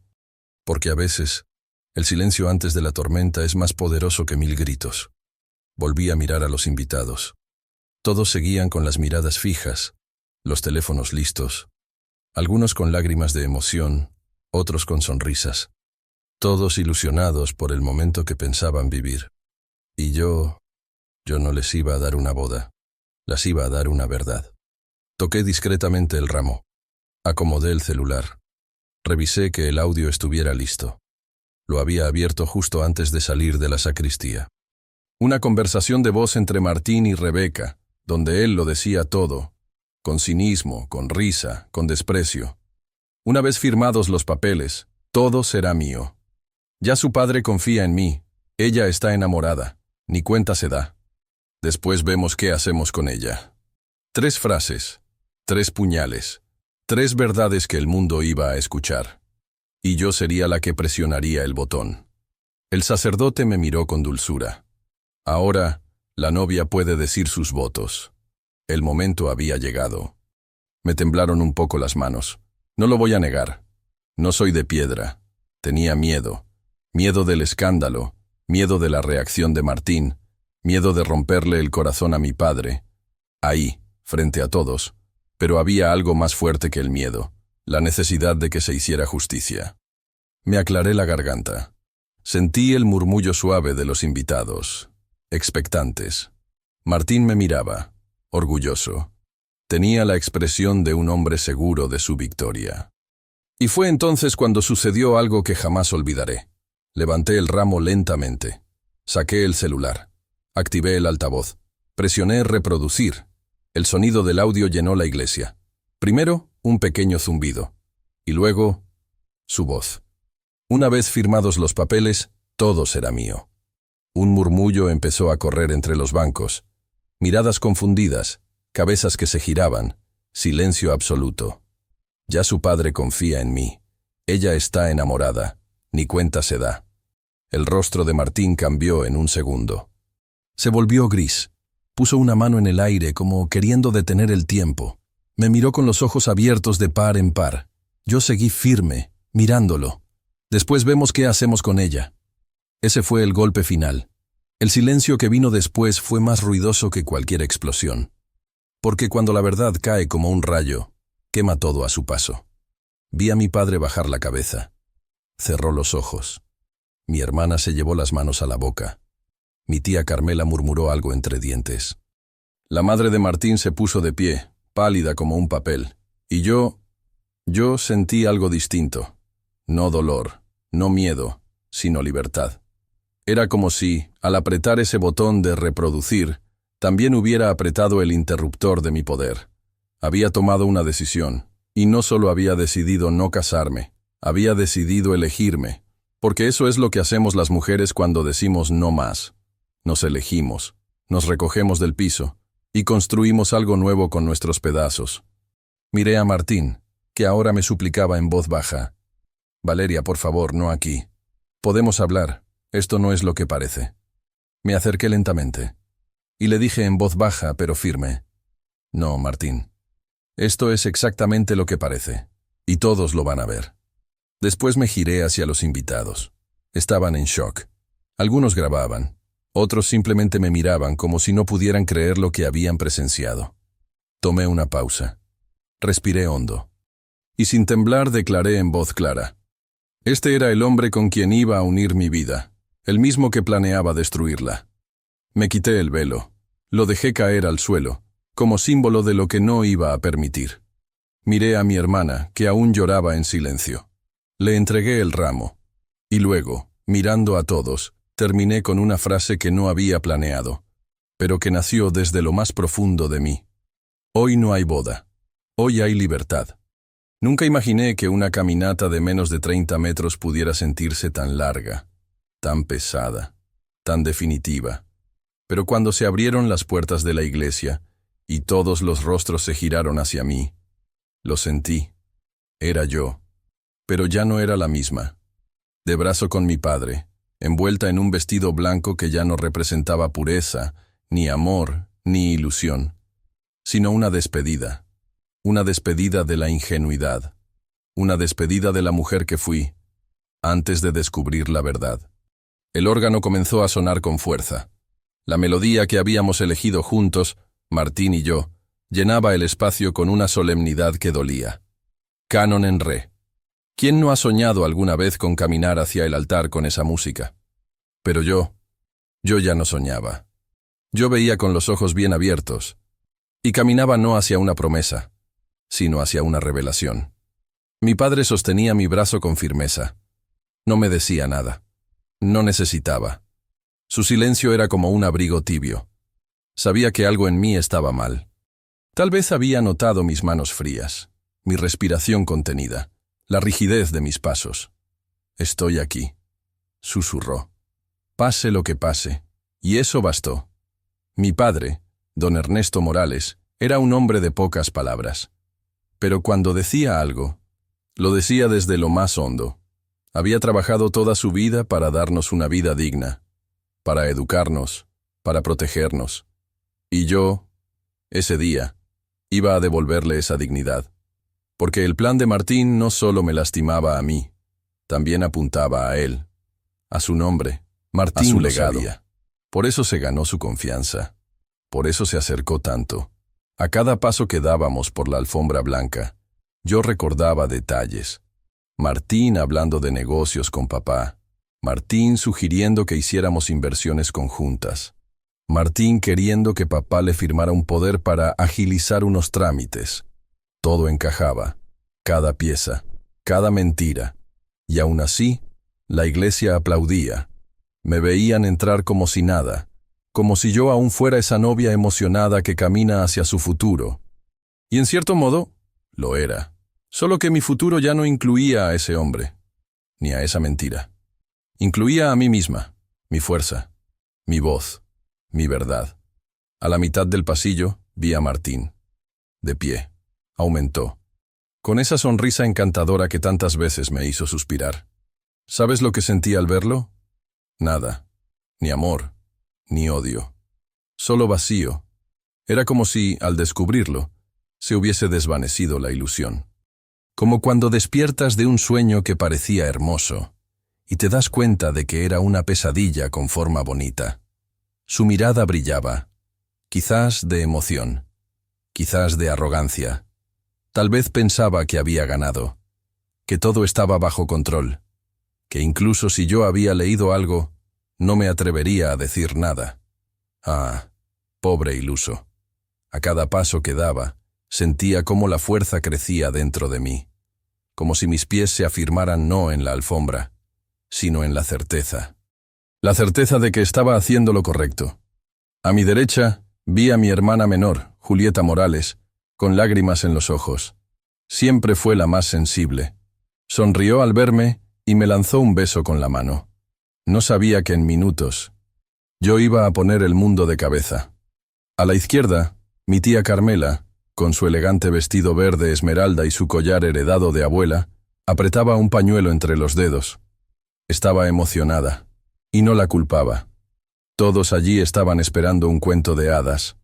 porque a veces el silencio antes de la tormenta es más poderoso que 1000 gritos. Volví a mirar a los invitados. Todos seguían con las miradas fijas, los teléfonos listos, algunos con lágrimas de emoción, otros con sonrisas, todos ilusionados por el momento que pensaban vivir. Y yo no les iba a dar una boda, las iba a dar una verdad. Toqué discretamente el ramo, acomodé el celular, revisé que el audio estuviera listo. Lo había abierto justo antes de salir de la sacristía. Una conversación de voz entre Martín y Rebeca, donde él lo decía todo, con cinismo, con risa, con desprecio. Una vez firmados los papeles, todo será mío. Ya su padre confía en mí, ella está enamorada, ni cuenta se da. Después vemos qué hacemos con ella. 3 frases, 3 puñales, 3 verdades que el mundo iba a escuchar. Y yo sería la que presionaría el botón. El sacerdote me miró con dulzura. Ahora, la novia puede decir sus votos. El momento había llegado. Me temblaron un poco las manos. No lo voy a negar. No soy de piedra. Tenía miedo. Miedo del escándalo, miedo de la reacción de Martín, miedo de romperle el corazón a mi padre. Ahí, frente a todos. Pero había algo más fuerte que el miedo, la necesidad de que se hiciera justicia. Me aclaré la garganta. Sentí el murmullo suave de los invitados, expectantes. Martín me miraba, orgulloso. Tenía la expresión de un hombre seguro de su victoria. Y fue entonces cuando sucedió algo que jamás olvidaré. Levanté el ramo lentamente. Saqué el celular. Activé el altavoz. Presioné reproducir. El sonido del audio llenó la iglesia. Primero, un pequeño zumbido. Y luego, su voz. Una vez firmados los papeles, todo será mío. Un murmullo empezó a correr entre los bancos. Miradas confundidas, cabezas que se giraban, silencio absoluto. Ya su padre confía en mí. Ella está enamorada. Ni cuenta se da. El rostro de Martín cambió en un segundo. Se volvió gris. Puso una mano en el aire como queriendo detener el tiempo. Me miró con los ojos abiertos de par en par. Yo seguí firme, mirándolo. Después vemos qué hacemos con ella. Ese fue el golpe final. El silencio que vino después fue más ruidoso que cualquier explosión. Porque cuando la verdad cae como un rayo, quema todo a su paso. Vi a mi padre bajar la cabeza. Cerró los ojos. Mi hermana se llevó las manos a la boca. Mi tía Carmela murmuró algo entre dientes. La madre de Martín se puso de pie, pálida como un papel. Y yo sentí algo distinto. No dolor, no miedo, sino libertad. Era como si, al apretar ese botón de reproducir, también hubiera apretado el interruptor de mi poder. Había tomado una decisión, y no solo había decidido no casarme, había decidido elegirme, porque eso es lo que hacemos las mujeres cuando decimos no más. Nos elegimos, nos recogemos del piso, y construimos algo nuevo con nuestros pedazos. Miré a Martín, que ahora me suplicaba en voz baja. Valeria, por favor, no aquí. Podemos hablar, esto no es lo que parece. Me acerqué lentamente, y le dije en voz baja pero firme. No, Martín. Esto es exactamente lo que parece, y todos lo van a ver. Después me giré hacia los invitados. Estaban en shock. Algunos grababan, otros simplemente me miraban como si no pudieran creer lo que habían presenciado. Tomé una pausa. Respiré hondo. Y sin temblar declaré en voz clara. Este era el hombre con quien iba a unir mi vida, el mismo que planeaba destruirla. Me quité el velo. Lo dejé caer al suelo, como símbolo de lo que no iba a permitir. Miré a mi hermana, que aún lloraba en silencio. Le entregué el ramo. Y luego, mirando a todos, terminé con una frase que no había planeado, pero que nació desde lo más profundo de mí. Hoy no hay boda. Hoy hay libertad. Nunca imaginé que una caminata de menos de 30 metros pudiera sentirse tan larga, tan pesada, tan definitiva. Pero cuando se abrieron las puertas de la iglesia y todos los rostros se giraron hacia mí, lo sentí. Era yo. Pero ya no era la misma. De brazo con mi padre, envuelta en un vestido blanco que ya no representaba pureza, ni amor, ni ilusión. sino una despedida de la ingenuidad, una despedida de la mujer que fui, antes de descubrir la verdad. El órgano comenzó a sonar con fuerza. La melodía que habíamos elegido juntos, Martín y yo, llenaba el espacio con una solemnidad que dolía. Canon en re. ¿Quién no ha soñado alguna vez con caminar hacia el altar con esa música? Pero yo ya no soñaba. Yo veía con los ojos bien abiertos, y caminaba no hacia una promesa, sino hacia una revelación. Mi padre sostenía mi brazo con firmeza. No me decía nada. No necesitaba. Su silencio era como un abrigo tibio. Sabía que algo en mí estaba mal. Tal vez había notado mis manos frías, mi respiración contenida, la rigidez de mis pasos. «Estoy aquí», susurró. «Pase lo que pase». Y eso bastó. Mi padre, don Ernesto Morales, era un hombre de pocas palabras. Pero cuando decía algo, lo decía desde lo más hondo. Había trabajado toda su vida para darnos una vida digna, para educarnos, para protegernos. Y yo, ese día, iba a devolverle esa dignidad. Porque el plan de Martín no solo me lastimaba a mí, también apuntaba a él, a su nombre, Martín, a su legado. Por eso se ganó su confianza. Por eso se acercó tanto. A cada paso que dábamos por la alfombra blanca, yo recordaba detalles. Martín hablando de negocios con papá. Martín sugiriendo que hiciéramos inversiones conjuntas. Martín queriendo que papá le firmara un poder para agilizar unos trámites. Todo encajaba, cada pieza, cada mentira. Y aún así, la iglesia aplaudía. Me veían entrar como si nada, como si yo aún fuera esa novia emocionada que camina hacia su futuro. Y en cierto modo, lo era. Solo que mi futuro ya no incluía a ese hombre, ni a esa mentira. Incluía a mí misma, mi fuerza, mi voz, mi verdad. A la mitad del pasillo vi a Martín. De pie. Aumentó. Con esa sonrisa encantadora que tantas veces me hizo suspirar. ¿Sabes lo que sentí al verlo? Nada. Ni amor, ni odio. Solo vacío. Era como si, al descubrirlo, se hubiese desvanecido la ilusión. Como cuando despiertas de un sueño que parecía hermoso, y te das cuenta de que era una pesadilla con forma bonita. Su mirada brillaba, quizás de emoción, quizás de arrogancia. Tal vez pensaba que había ganado, que todo estaba bajo control, que incluso si yo había leído algo, no me atrevería a decir nada. Ah, pobre iluso. A cada paso que daba, sentía cómo la fuerza crecía dentro de mí, como si mis pies se afirmaran no en la alfombra, sino en la certeza. La certeza de que estaba haciendo lo correcto. A mi derecha, vi a mi hermana menor, Julieta Morales, con lágrimas en los ojos. Siempre fue la más sensible. Sonrió al verme y me lanzó un beso con la mano. No sabía que en minutos yo iba a poner el mundo de cabeza. A la izquierda, mi tía Carmela, con su elegante vestido verde esmeralda y su collar heredado de abuela, apretaba un pañuelo entre los dedos. Estaba emocionada, y no la culpaba. Todos allí estaban esperando un cuento de hadas.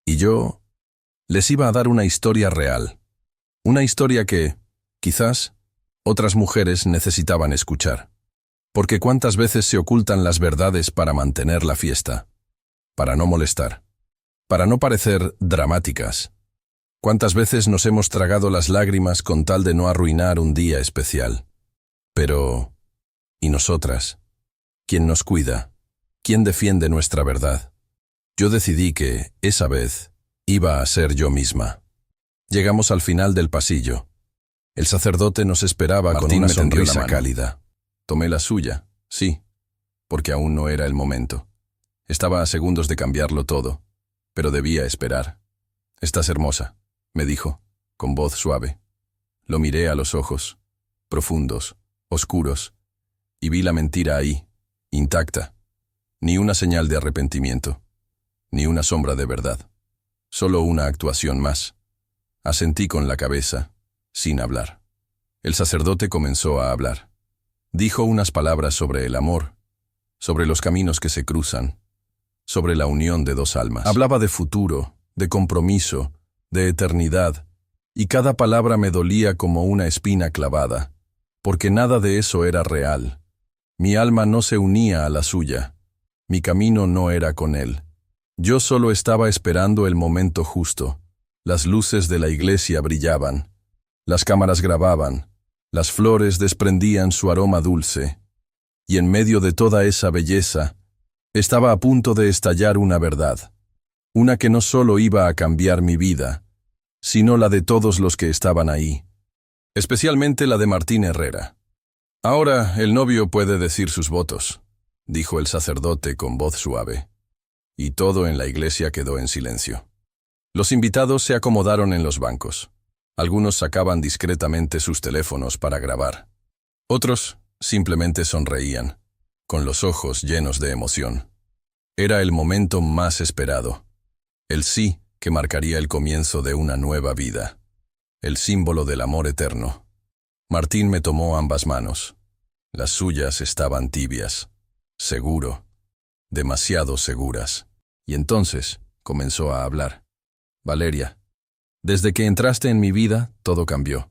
Y yo les iba a dar una historia real. Una historia que, quizás, otras mujeres necesitaban escuchar. Porque cuántas veces se ocultan las verdades para mantener la fiesta, para no molestar, para no parecer dramáticas. Cuántas veces nos hemos tragado las lágrimas con tal de no arruinar un día especial. Pero, ¿y nosotras? ¿Quién nos cuida? ¿Quién defiende nuestra verdad? Yo decidí que, esa vez, iba a ser yo misma. Llegamos al final del pasillo. El sacerdote nos esperaba con una sonrisa cálida. Tomé la suya, sí, porque aún no era el momento. Estaba a segundos de cambiarlo todo, pero debía esperar. «Estás hermosa», me dijo, con voz suave. Lo miré a los ojos, profundos, oscuros, y vi la mentira ahí, intacta. Ni una señal de arrepentimiento, ni una sombra de verdad. Solo una actuación más. Asentí con la cabeza, sin hablar. El sacerdote comenzó a hablar. Dijo unas palabras sobre el amor, sobre los caminos que se cruzan, sobre la unión de dos almas. Hablaba de futuro, de compromiso, de eternidad, y cada palabra me dolía como una espina clavada, porque nada de eso era real. Mi alma no se unía a la suya. Mi camino no era con él. Yo solo estaba esperando el momento justo. Las luces de la iglesia brillaban. Las cámaras grababan. Las flores desprendían su aroma dulce. Y en medio de toda esa belleza, estaba a punto de estallar una verdad. Una que no solo iba a cambiar mi vida, sino la de todos los que estaban ahí. Especialmente la de Martín Herrera. Ahora el novio puede decir sus votos, dijo el sacerdote con voz suave. Y todo en la iglesia quedó en silencio. Los invitados se acomodaron en los bancos. Algunos sacaban discretamente sus teléfonos para grabar. Otros simplemente sonreían, con los ojos llenos de emoción. Era el momento más esperado. El sí que marcaría el comienzo de una nueva vida. El símbolo del amor eterno. Martín me tomó ambas manos. Las suyas estaban tibias. Seguro. Demasiado seguras. Y entonces comenzó a hablar. Valeria, desde que entraste en mi vida, todo cambió.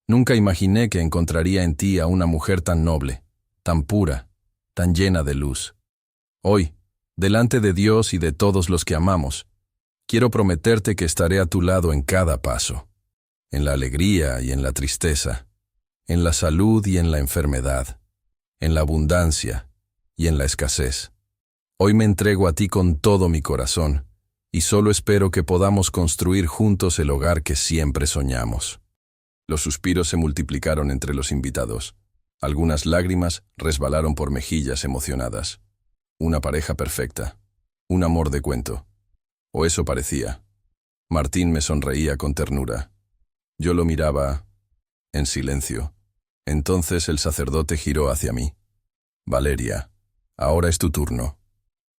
Nunca imaginé que encontraría en ti a una mujer tan noble, tan pura, tan llena de luz. Hoy, delante de Dios y de todos los que amamos, quiero prometerte que estaré a tu lado en cada paso, en la alegría y en la tristeza, en la salud y en la enfermedad, en la abundancia y en la escasez. Hoy me entrego a ti con todo mi corazón, y solo espero que podamos construir juntos el hogar que siempre soñamos. Los suspiros se multiplicaron entre los invitados. Algunas lágrimas resbalaron por mejillas emocionadas. Una pareja perfecta. Un amor de cuento. O eso parecía. Martín me sonreía con ternura. Yo lo miraba en silencio. Entonces el sacerdote giró hacia mí. Valeria, ahora es tu turno.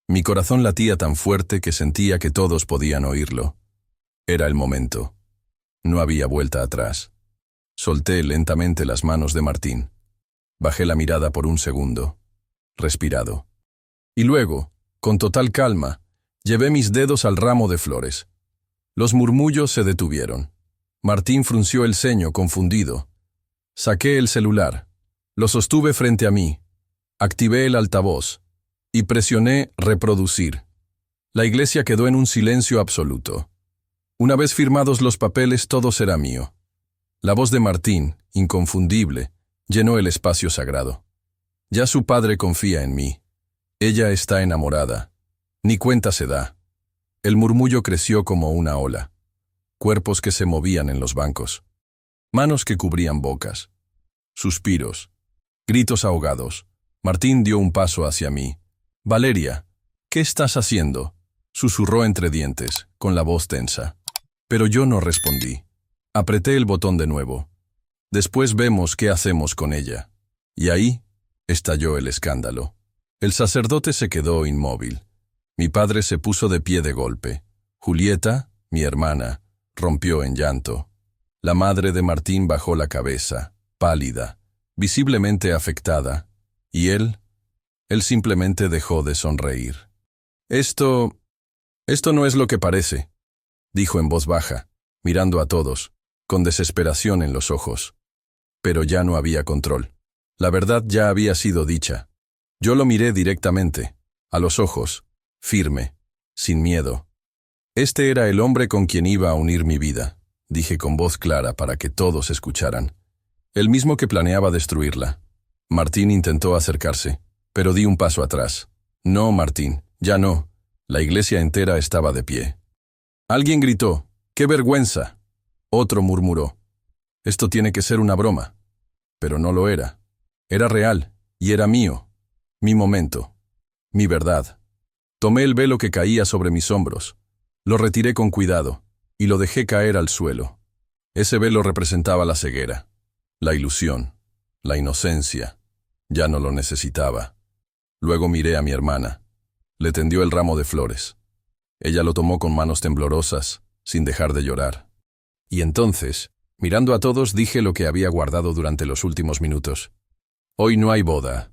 Mi corazón latía tan fuerte que sentía que todos podían oírlo. Era el momento. No había vuelta atrás. Solté lentamente las manos de Martín. Bajé la mirada por un segundo. Respirado. Y luego, con total calma, llevé mis dedos al ramo de flores. Los murmullos se detuvieron. Martín frunció el ceño, confundido. Saqué el celular. Lo sostuve frente a mí. Activé el altavoz. Y presioné reproducir. La iglesia quedó en un silencio absoluto. Una vez firmados los papeles, todo será mío. La voz de Martín, inconfundible, llenó el espacio sagrado. Ya su padre confía en mí. Ella está enamorada. Ni cuenta se da. El murmullo creció como una ola. Cuerpos que se movían en los bancos. Manos que cubrían bocas. Suspiros. Gritos ahogados. Martín dio un paso hacia mí. Valeria, ¿qué estás haciendo?, susurró entre dientes, con la voz tensa. Pero yo no respondí. Apreté el botón de nuevo. Después vemos qué hacemos con ella. Y ahí estalló el escándalo. El sacerdote se quedó inmóvil. Mi padre se puso de pie de golpe. Julieta, mi hermana, rompió en llanto. La madre de Martín bajó la cabeza, pálida, visiblemente afectada. Y él simplemente dejó de sonreír. Esto no es lo que parece, dijo en voz baja, mirando a todos, con desesperación en los ojos. Pero ya no había control. La verdad ya había sido dicha. Yo lo miré directamente, a los ojos, firme, sin miedo. Este era el hombre con quien iba a unir mi vida, dije con voz clara para que todos escucharan. El mismo que planeaba destruirla. Martín intentó acercarse, pero di un paso atrás. No, Martín, ya no. La iglesia entera estaba de pie. Alguien gritó, ¡qué vergüenza! Otro murmuró, esto tiene que ser una broma. Pero no lo era. Era real, y era mío. Mi momento. Mi verdad. Tomé el velo que caía sobre mis hombros. Lo retiré con cuidado, y lo dejé caer al suelo. Ese velo representaba la ceguera, la ilusión, la inocencia. Ya no lo necesitaba. Luego miré a mi hermana. Le tendió el ramo de flores. Ella lo tomó con manos temblorosas, sin dejar de llorar. Y entonces, mirando a todos, dije lo que había guardado durante los últimos minutos. Hoy no hay boda.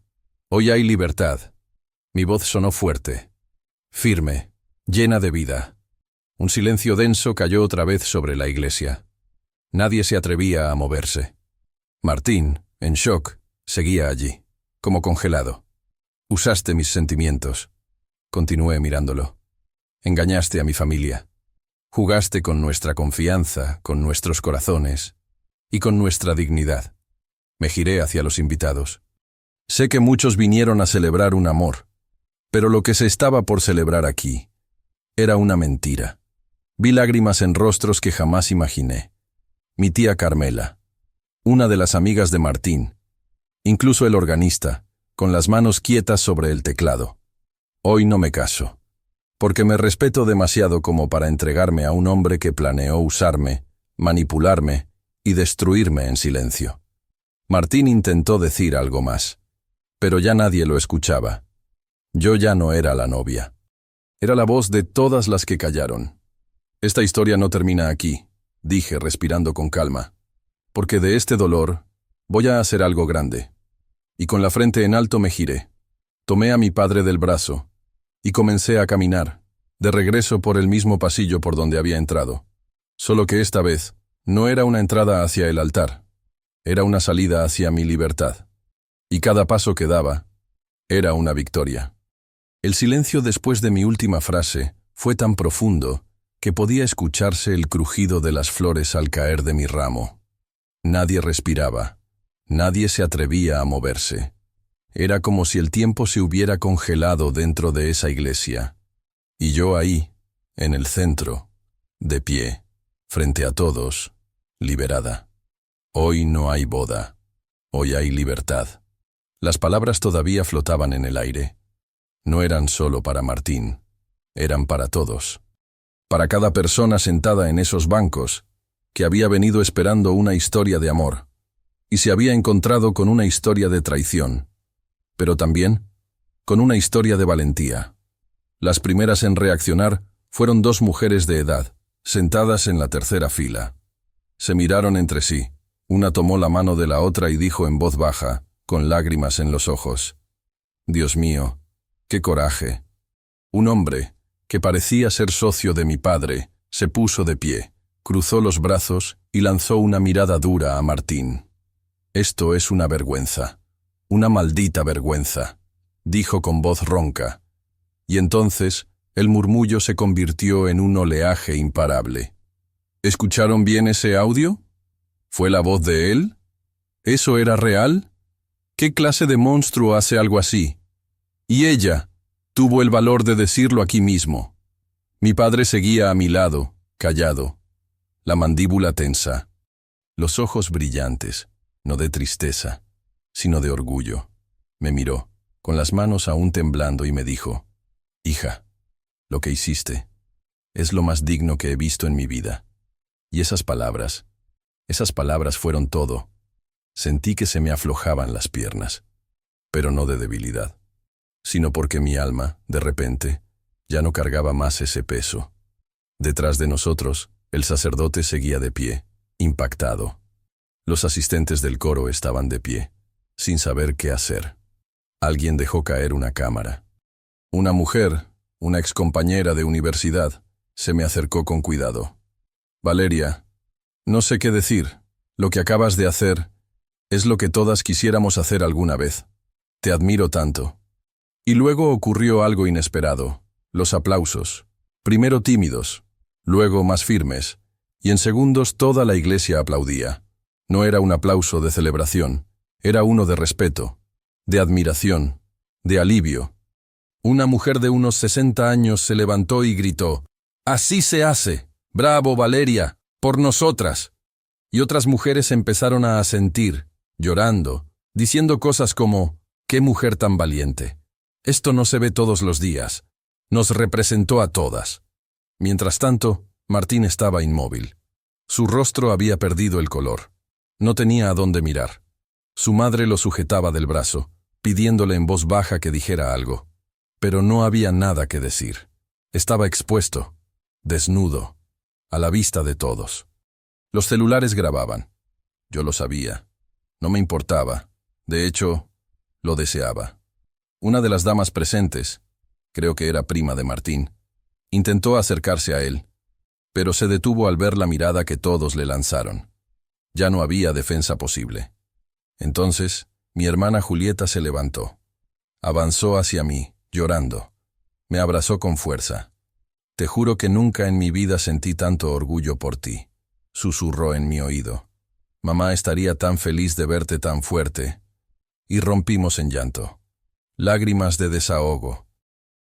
Hoy hay libertad. Mi voz sonó fuerte, firme, llena de vida. Un silencio denso cayó otra vez sobre la iglesia. Nadie se atrevía a moverse. Martín, en shock, seguía allí, como congelado. Usaste mis sentimientos. Continué mirándolo. Engañaste a mi familia. Jugaste con nuestra confianza, con nuestros corazones y con nuestra dignidad. Me giré hacia los invitados. Sé que muchos vinieron a celebrar un amor, pero lo que se estaba por celebrar aquí era una mentira. Vi lágrimas en rostros que jamás imaginé. Mi tía Carmela, una de las amigas de Martín, incluso el organista, con las manos quietas sobre el teclado. Hoy no me caso, porque me respeto demasiado como para entregarme a un hombre que planeó usarme, manipularme y destruirme en silencio. Martín intentó decir algo más, pero ya nadie lo escuchaba. Yo ya no era la novia. Era la voz de todas las que callaron. Esta historia no termina aquí, dije respirando con calma, porque de este dolor voy a hacer algo grande. Y con la frente en alto me giré. Tomé a mi padre del brazo y comencé a caminar, de regreso por el mismo pasillo por donde había entrado. Solo que esta vez no era una entrada hacia el altar, era una salida hacia mi libertad. Y cada paso que daba era una victoria. El silencio después de mi última frase fue tan profundo que podía escucharse el crujido de las flores al caer de mi ramo. Nadie respiraba, nadie se atrevía a moverse. Era como si el tiempo se hubiera congelado dentro de esa iglesia. Y yo ahí, en el centro, de pie, frente a todos, liberada. Hoy no hay boda, hoy hay libertad. Las palabras todavía flotaban en el aire. No eran solo para Martín, eran para todos. Para cada persona sentada en esos bancos, que había venido esperando una historia de amor, y se había encontrado con una historia de traición, pero también con una historia de valentía. Las primeras en reaccionar fueron dos mujeres de edad, sentadas en la tercera fila. Se miraron entre sí, una tomó la mano de la otra y dijo en voz baja, con lágrimas en los ojos: «Dios mío, qué coraje». Un hombre, que parecía ser socio de mi padre, se puso de pie, cruzó los brazos y lanzó una mirada dura a Martín. «Esto es una vergüenza, una maldita vergüenza», dijo con voz ronca. Y entonces el murmullo se convirtió en un oleaje imparable. ¿Escucharon bien ese audio? ¿Fue la voz de él? ¿Eso era real? ¿Qué clase de monstruo hace algo así? Y ella tuvo el valor de decirlo aquí mismo. Mi padre seguía a mi lado, callado, la mandíbula tensa, los ojos brillantes, no de tristeza, sino de orgullo. Me miró, con las manos aún temblando, y me dijo: «Hija, lo que hiciste es lo más digno que he visto en mi vida». Y esas palabras fueron todo. Sentí que se me aflojaban las piernas, pero no de debilidad, sino porque mi alma, de repente, ya no cargaba más ese peso. Detrás de nosotros, el sacerdote seguía de pie, impactado. Los asistentes del coro estaban de pie, sin saber qué hacer. Alguien dejó caer una cámara. Una mujer, una excompañera de universidad, se me acercó con cuidado. «Valeria, no sé qué decir. Lo que acabas de hacer es lo que todas quisiéramos hacer alguna vez. Te admiro tanto». Y luego ocurrió algo inesperado. Los aplausos. Primero tímidos, luego más firmes, y en segundos toda la iglesia aplaudía. No era un aplauso de celebración, era uno de respeto, de admiración, de alivio. Una mujer de unos 60 años se levantó y gritó: «¡Así se hace! ¡Bravo, Valeria! ¡Por nosotras!». Y otras mujeres empezaron a asentir, llorando, diciendo cosas como: «¡Qué mujer tan valiente! Esto no se ve todos los días. Nos representó a todas». Mientras tanto, Martín estaba inmóvil. Su rostro había perdido el color. No tenía a dónde mirar. Su madre lo sujetaba del brazo, pidiéndole en voz baja que dijera algo. Pero no había nada que decir. Estaba expuesto, desnudo, a la vista de todos. Los celulares grababan. Yo lo sabía. No me importaba. De hecho, lo deseaba. Una de las damas presentes, creo que era prima de Martín, intentó acercarse a él, pero se detuvo al ver la mirada que todos le lanzaron. Ya no había defensa posible. Entonces, mi hermana Julieta se levantó. Avanzó hacia mí, llorando. Me abrazó con fuerza. «Te juro que nunca en mi vida sentí tanto orgullo por ti», susurró en mi oído. «Mamá estaría tan feliz de verte tan fuerte». Y rompimos en llanto. Lágrimas de desahogo,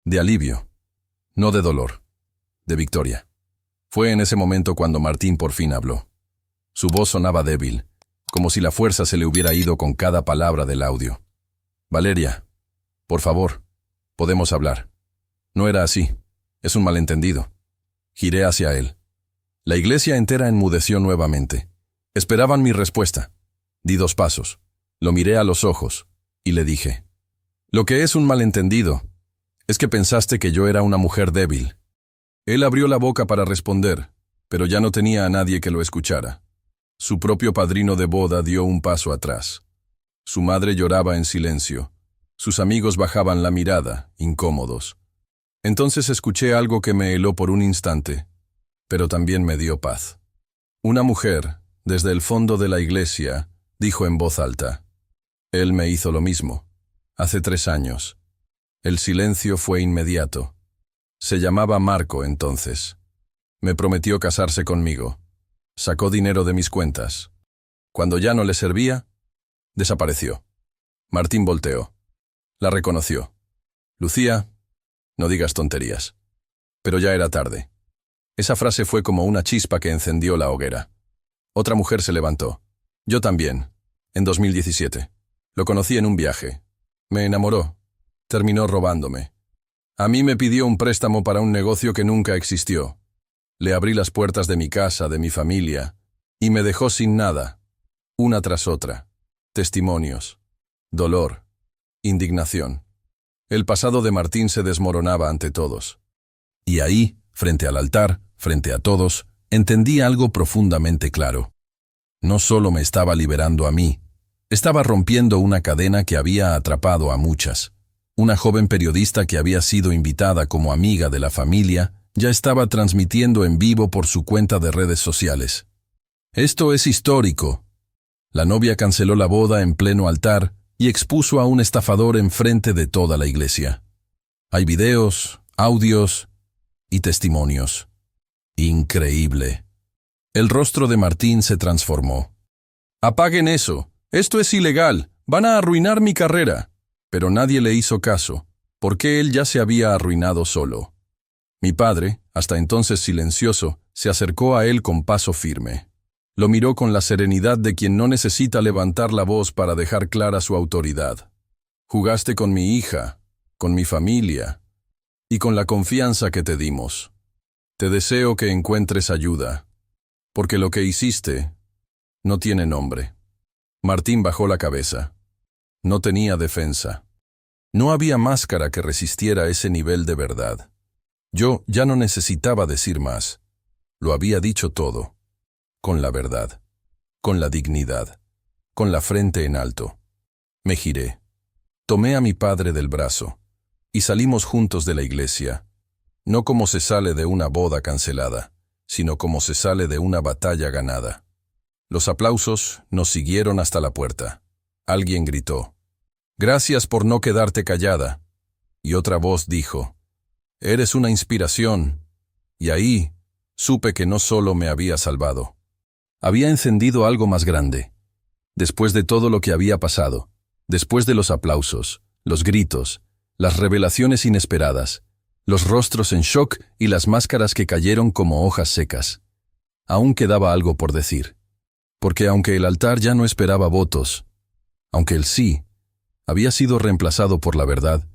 de alivio, no de dolor, de victoria. Fue en ese momento cuando Martín por fin habló. Su voz sonaba débil, como si la fuerza se le hubiera ido con cada palabra del audio. «Valeria, por favor, podemos hablar». «No era así. Es un malentendido». Giré hacia él. La iglesia entera enmudeció nuevamente. Esperaban mi respuesta. Di 2 pasos. Lo miré a los ojos y le dije: «Lo que es un malentendido es que pensaste que yo era una mujer débil». Él abrió la boca para responder, pero ya no tenía a nadie que lo escuchara. Su propio padrino de boda dio un paso atrás. Su madre lloraba en silencio. Sus amigos bajaban la mirada, incómodos. Entonces escuché algo que me heló por un instante, pero también me dio paz. Una mujer, desde el fondo de la iglesia, dijo en voz alta: «Él me hizo lo mismo, hace 3 años». El silencio fue inmediato. Se llamaba Marco entonces. Me prometió casarse conmigo. Sacó dinero de mis cuentas. Cuando ya no le servía, desapareció. Martín volteó. La reconoció. «Lucía, no digas tonterías». Pero ya era tarde. Esa frase fue como una chispa que encendió la hoguera. Otra mujer se levantó. «Yo también, en 2017. Lo conocí en un viaje. Me enamoró. Terminó robándome. A mí me pidió un préstamo para un negocio que nunca existió. Le abrí las puertas de mi casa, de mi familia, y me dejó sin nada. Una tras otra. Testimonios. Dolor. Indignación. El pasado de Martín se desmoronaba ante todos. Y ahí, frente al altar, frente a todos, entendí algo profundamente claro. No solo me estaba liberando a mí, estaba rompiendo una cadena que había atrapado a muchas. Una joven periodista que había sido invitada como amiga de la familia ya estaba transmitiendo en vivo por su cuenta de redes sociales. Esto es histórico. La novia canceló la boda en pleno altar y expuso a un estafador enfrente de toda la iglesia. Hay videos, audios y testimonios. Increíble. El rostro de Martín se transformó. «Apaguen eso. Esto es ilegal. Van a arruinar mi carrera». Pero nadie le hizo caso, porque él ya se había arruinado solo. Mi padre, hasta entonces silencioso, se acercó a él con paso firme. Lo miró con la serenidad de quien no necesita levantar la voz para dejar clara su autoridad. «Jugaste con mi hija, con mi familia, y con la confianza que te dimos. Te deseo que encuentres ayuda, porque lo que hiciste no tiene nombre». Martín bajó la cabeza. No tenía defensa. No había máscara que resistiera ese nivel de verdad. Yo ya no necesitaba decir más. Lo había dicho todo. Con la verdad. Con la dignidad. Con la frente en alto. Me giré. Tomé a mi padre del brazo. Y salimos juntos de la iglesia. No como se sale de una boda cancelada, sino como se sale de una batalla ganada. Los aplausos nos siguieron hasta la puerta. Alguien gritó: «Gracias por no quedarte callada». Y otra voz dijo: «Eres una inspiración». Y ahí supe que no solo me había salvado. Había encendido algo más grande. Después de todo lo que había pasado, después de los aplausos, los gritos, las revelaciones inesperadas, los rostros en shock y las máscaras que cayeron como hojas secas, aún quedaba algo por decir. Porque aunque el altar ya no esperaba votos, aunque el sí había sido reemplazado por la verdad,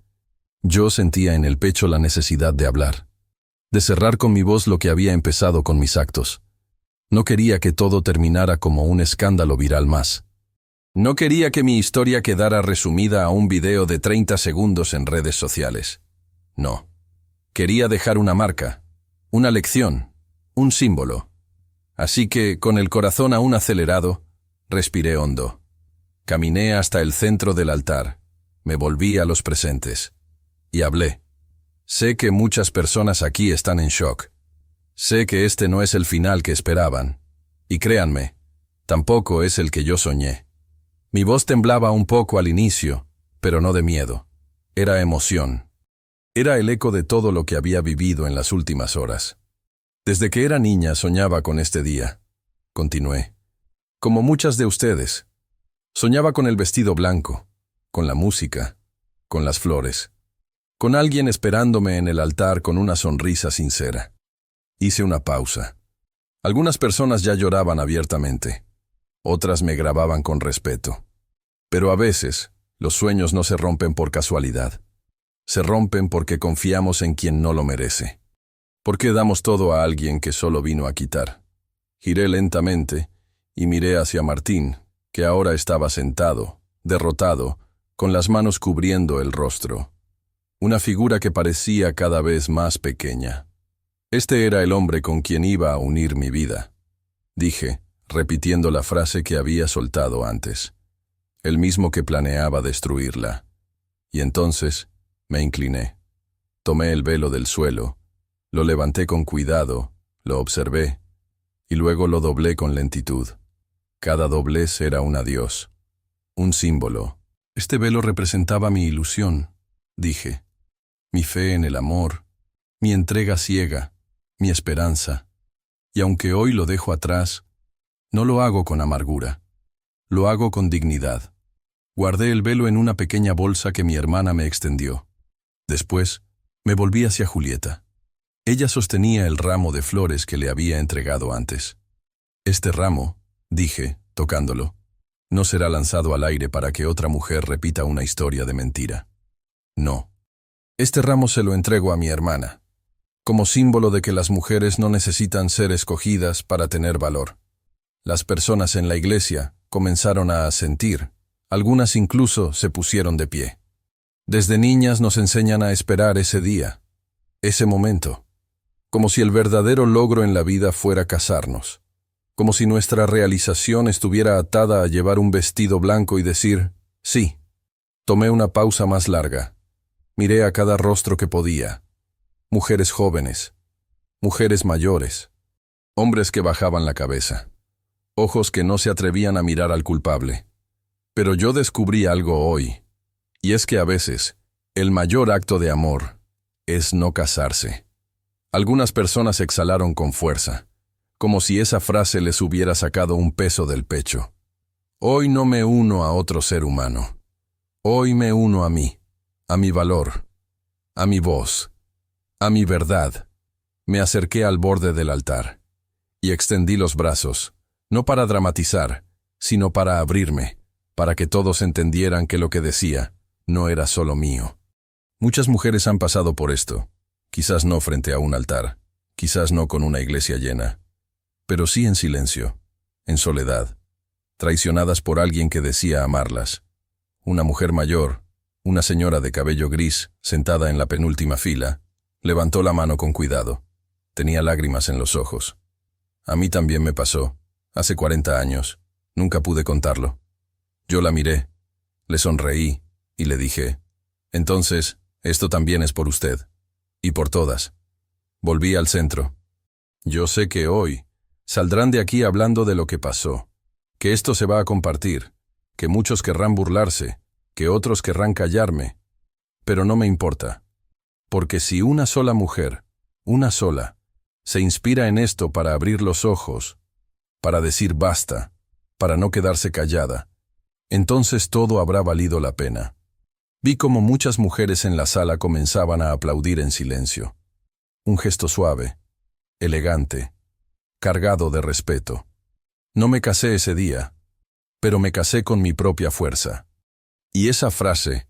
yo sentía en el pecho la necesidad de hablar, de cerrar con mi voz lo que había empezado con mis actos. No quería que todo terminara como un escándalo viral más. No quería que mi historia quedara resumida a un video de 30 segundos en redes sociales. No. Quería dejar una marca, una lección, un símbolo. Así que, con el corazón aún acelerado, respiré hondo. Caminé hasta el centro del altar, me volví a los presentes y hablé. Sé que muchas personas aquí están en shock. Sé que este no es el final que esperaban. Y créanme, tampoco es el que yo soñé. Mi voz temblaba un poco al inicio, pero no de miedo. Era emoción. Era el eco de todo lo que había vivido en las últimas horas. Desde que era niña soñaba con este día. Continué. Como muchas de ustedes. Soñaba con el vestido blanco, con la música, con las flores, con alguien esperándome en el altar con una sonrisa sincera. Hice una pausa. Algunas personas ya lloraban abiertamente. Otras me grababan con respeto. Pero a veces, los sueños no se rompen por casualidad. Se rompen porque confiamos en quien no lo merece. ¿Por qué damos todo a alguien que solo vino a quitar? Giré lentamente y miré hacia Martín, que ahora estaba sentado, derrotado, con las manos cubriendo el rostro. Una figura que parecía cada vez más pequeña. Este era el hombre con quien iba a unir mi vida, dije, repitiendo la frase que había soltado antes. El mismo que planeaba destruirla. Y entonces me incliné. Tomé el velo del suelo, lo levanté con cuidado, lo observé, y luego lo doblé con lentitud. Cada doblez era un adiós, un símbolo. Este velo representaba mi ilusión, dije, mi fe en el amor, mi entrega ciega, mi esperanza. Y aunque hoy lo dejo atrás, no lo hago con amargura, lo hago con dignidad. Guardé el velo en una pequeña bolsa que mi hermana me extendió. Después, me volví hacia Julieta. Ella sostenía el ramo de flores que le había entregado antes. Este ramo, dije, tocándolo, no será lanzado al aire para que otra mujer repita una historia de mentira. No. Este ramo se lo entrego a mi hermana, como símbolo de que las mujeres no necesitan ser escogidas para tener valor. Las personas en la iglesia comenzaron a asentir, algunas incluso se pusieron de pie. Desde niñas nos enseñan a esperar ese día, ese momento, como si el verdadero logro en la vida fuera casarnos, como si nuestra realización estuviera atada a llevar un vestido blanco y decir, sí. Tomé una pausa más larga, miré a cada rostro que podía. Mujeres jóvenes, mujeres mayores, hombres que bajaban la cabeza, ojos que no se atrevían a mirar al culpable. Pero yo descubrí algo hoy, y es que a veces, el mayor acto de amor es no casarse. Algunas personas exhalaron con fuerza, como si esa frase les hubiera sacado un peso del pecho. Hoy no me uno a otro ser humano. Hoy me uno a mí, a mi valor, a mi voz, a mi verdad. Me acerqué al borde del altar y extendí los brazos, no para dramatizar, sino para abrirme, para que todos entendieran que lo que decía no era solo mío. Muchas mujeres han pasado por esto, quizás no frente a un altar, quizás no con una iglesia llena, pero sí en silencio, en soledad, traicionadas por alguien que decía amarlas. Una mujer mayor, una señora de cabello gris, sentada en la penúltima fila, levantó la mano con cuidado. Tenía lágrimas en los ojos. A mí también me pasó, hace 40 años. Nunca pude contarlo. Yo la miré, le sonreí y le dije, entonces, esto también es por usted. Y por todas. Volví al centro. Yo sé que hoy saldrán de aquí hablando de lo que pasó, que esto se va a compartir, que muchos querrán burlarse, que otros querrán callarme, pero no me importa. Porque si una sola mujer, una sola, se inspira en esto para abrir los ojos, para decir basta, para no quedarse callada, entonces todo habrá valido la pena. Vi como muchas mujeres en la sala comenzaban a aplaudir en silencio. Un gesto suave, elegante, cargado de respeto. No me casé ese día, pero me casé con mi propia fuerza. Y esa frase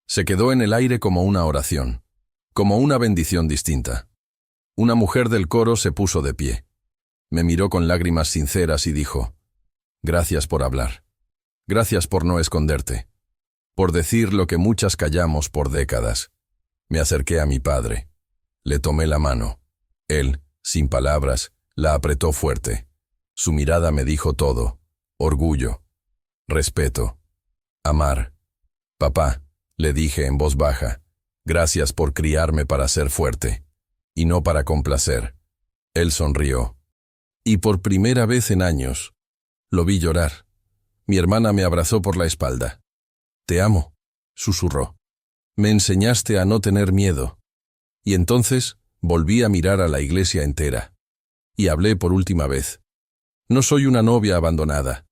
se quedó en el aire como una oración, como una bendición distinta. Una mujer del coro se puso de pie. Me miró con lágrimas sinceras y dijo, gracias por hablar. Gracias por no esconderte. Por decir lo que muchas callamos por décadas. Me acerqué a mi padre. Le tomé la mano. Él, sin palabras, la apretó fuerte. Su mirada me dijo todo. Orgullo. Respeto. Amar. Papá, le dije en voz baja, gracias por criarme para ser fuerte, y no para complacer. Él sonrió. Y por primera vez en años, lo vi llorar. Mi hermana me abrazó por la espalda. «Te amo», susurró. «Me enseñaste a no tener miedo». Y entonces volví a mirar a la iglesia entera. Y hablé por última vez. No soy una novia abandonada.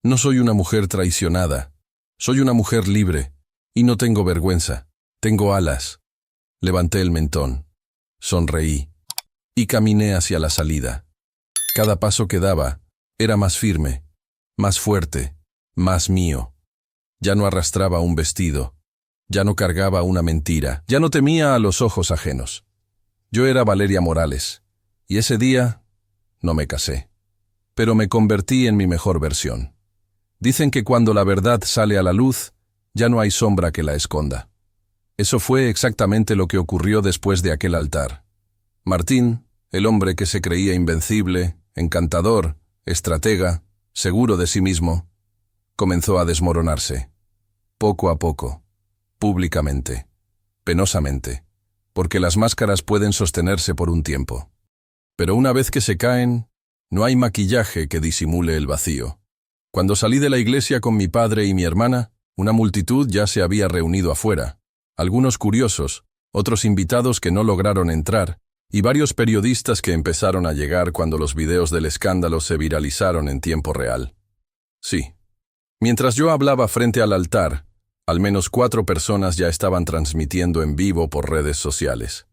No soy una mujer traicionada. Soy una mujer libre. Y no tengo vergüenza. Tengo alas. Levanté el mentón. Sonreí. Y caminé hacia la salida. Cada paso que daba era más firme, más fuerte, más mío. Ya no arrastraba un vestido. Ya no cargaba una mentira. Ya no temía a los ojos ajenos. Yo era Valeria Morales. Y ese día no me casé. Pero me convertí en mi mejor versión. Dicen que cuando la verdad sale a la luz, ya no hay sombra que la esconda. Eso fue exactamente lo que ocurrió después de aquel altar. Martín, el hombre que se creía invencible, encantador, estratega, seguro de sí mismo, comenzó a desmoronarse. Poco a poco, públicamente, penosamente, porque las máscaras pueden sostenerse por un tiempo. Pero una vez que se caen, no hay maquillaje que disimule el vacío. Cuando salí de la iglesia con mi padre y mi hermana, una multitud ya se había reunido afuera. Algunos curiosos, otros invitados que no lograron entrar, y varios periodistas que empezaron a llegar cuando los videos del escándalo se viralizaron en tiempo real. Sí. Mientras yo hablaba frente al altar, al menos 4 personas ya estaban transmitiendo en vivo por redes sociales.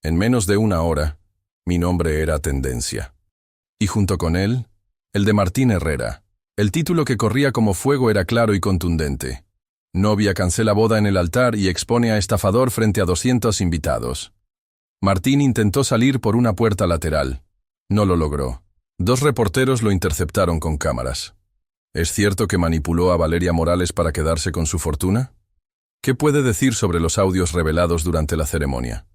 En menos de una hora, mi nombre era tendencia. Y junto con él, el de Martín Herrera. El título que corría como fuego era claro y contundente. Novia cancela boda en el altar y expone a estafador frente a 200 invitados. Martín intentó salir por una puerta lateral. No lo logró. 2 reporteros lo interceptaron con cámaras. ¿Es cierto que manipuló a Valeria Morales para quedarse con su fortuna? ¿Qué puede decir sobre los audios revelados durante la ceremonia?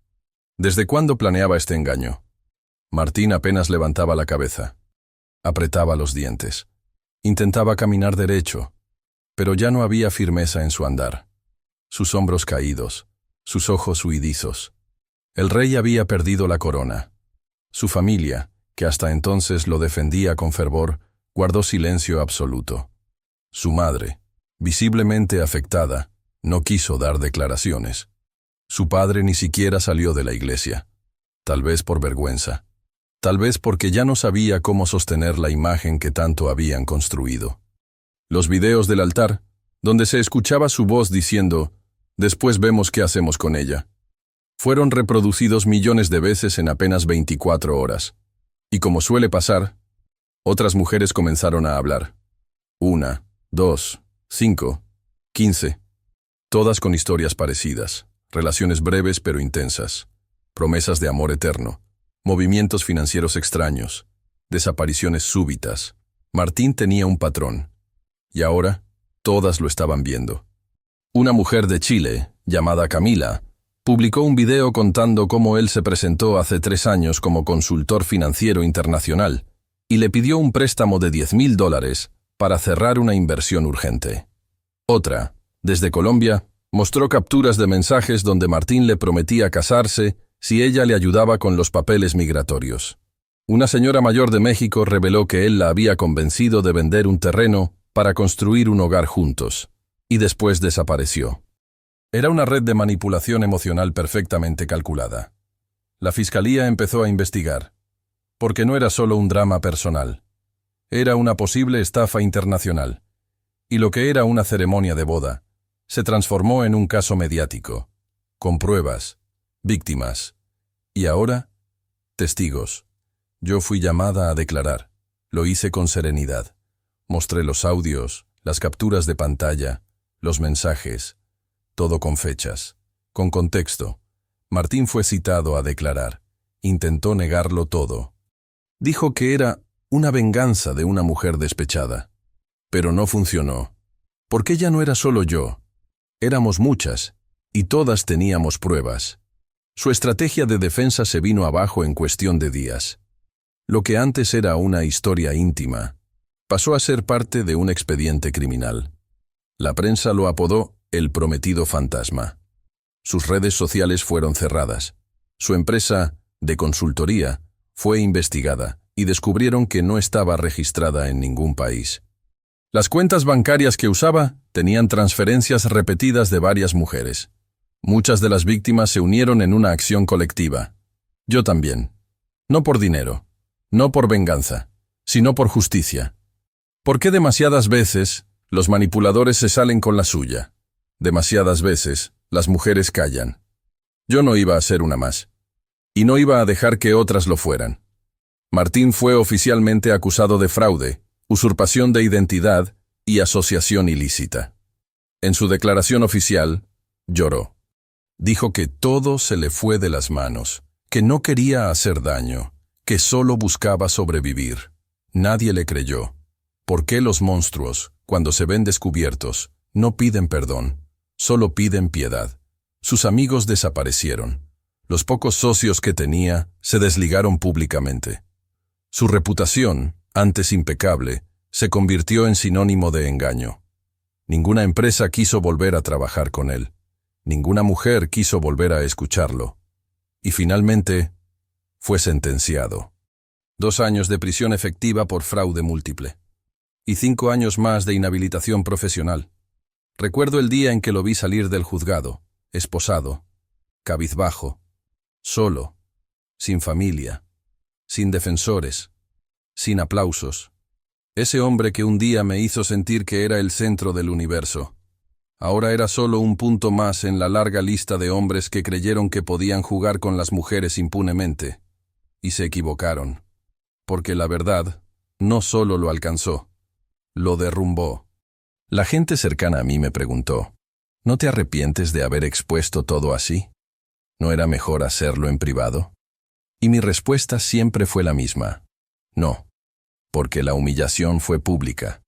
¿Desde cuándo planeaba este engaño? Martín apenas levantaba la cabeza. Apretaba los dientes. Intentaba caminar derecho, pero ya no había firmeza en su andar. Sus hombros caídos, sus ojos huidizos. El rey había perdido la corona. Su familia, que hasta entonces lo defendía con fervor, guardó silencio absoluto. Su madre, visiblemente afectada, no quiso dar declaraciones. Su padre ni siquiera salió de la iglesia. Tal vez por vergüenza. Tal vez porque ya no sabía cómo sostener la imagen que tanto habían construido. Los videos del altar, donde se escuchaba su voz diciendo, «Después vemos qué hacemos con ella», fueron reproducidos millones de veces en apenas 24 horas. Y como suele pasar, otras mujeres comenzaron a hablar. 1, 2, 5, 15. Todas con historias parecidas, relaciones breves pero intensas, promesas de amor eterno, movimientos financieros extraños, desapariciones súbitas. Martín tenía un patrón. Y ahora, todas lo estaban viendo. Una mujer de Chile, llamada Camila, publicó un video contando cómo él se presentó hace 3 años como consultor financiero internacional y le pidió un préstamo de $10,000 para cerrar una inversión urgente. Otra, desde Colombia, mostró capturas de mensajes donde Martín le prometía casarse si ella le ayudaba con los papeles migratorios. Una señora mayor de México reveló que él la había convencido de vender un terreno para construir un hogar juntos, y después desapareció. Era una red de manipulación emocional perfectamente calculada. La fiscalía empezó a investigar, porque no era solo un drama personal. Era una posible estafa internacional, y lo que era una ceremonia de boda se transformó en un caso mediático, con pruebas, víctimas, y ahora, testigos. Yo fui llamada a declarar. Lo hice con serenidad. Mostré los audios, las capturas de pantalla, los mensajes, todo con fechas, con contexto. Martín fue citado a declarar. Intentó negarlo todo. Dijo que era una venganza de una mujer despechada. Pero no funcionó. Porque ya no era solo yo. Éramos muchas, y todas teníamos pruebas. Su estrategia de defensa se vino abajo en cuestión de días. Lo que antes era una historia íntima, pasó a ser parte de un expediente criminal. La prensa lo apodó el prometido fantasma. Sus redes sociales fueron cerradas. Su empresa, de consultoría, Fue investigada y descubrieron que no estaba registrada en ningún país. Las cuentas bancarias que usaba tenían transferencias repetidas de varias mujeres. Muchas de las víctimas se unieron en una acción colectiva. Yo también. No por dinero, no por venganza, sino por justicia. ¿Por qué demasiadas veces los manipuladores se salen con la suya? Demasiadas veces las mujeres callan. Yo no iba a ser una más. Y no iba a dejar que otras lo fueran. Martín fue oficialmente acusado de fraude, usurpación de identidad y asociación ilícita. En su declaración oficial, lloró. Dijo que todo se le fue de las manos, que no quería hacer daño, que solo buscaba sobrevivir. Nadie le creyó. ¿Por qué los monstruos, cuando se ven descubiertos, no piden perdón, solo piden piedad? Sus amigos desaparecieron. Los pocos socios que tenía se desligaron públicamente. Su reputación, antes impecable, se convirtió en sinónimo de engaño. Ninguna empresa quiso volver a trabajar con él. Ninguna mujer quiso volver a escucharlo. Y finalmente, fue sentenciado. 2 años de prisión efectiva por fraude múltiple. Y 5 años más de inhabilitación profesional. Recuerdo el día en que lo vi salir del juzgado, esposado, cabizbajo, solo, sin familia, sin defensores, sin aplausos. Ese hombre que un día me hizo sentir que era el centro del universo. Ahora era solo un punto más en la larga lista de hombres que creyeron que podían jugar con las mujeres impunemente. Y se equivocaron. Porque la verdad no solo lo alcanzó, lo derrumbó. La gente cercana a mí me preguntó, ¿no te arrepientes de haber expuesto todo así? ¿No era mejor hacerlo en privado? Y mi respuesta siempre fue la misma. No, porque la humillación fue pública.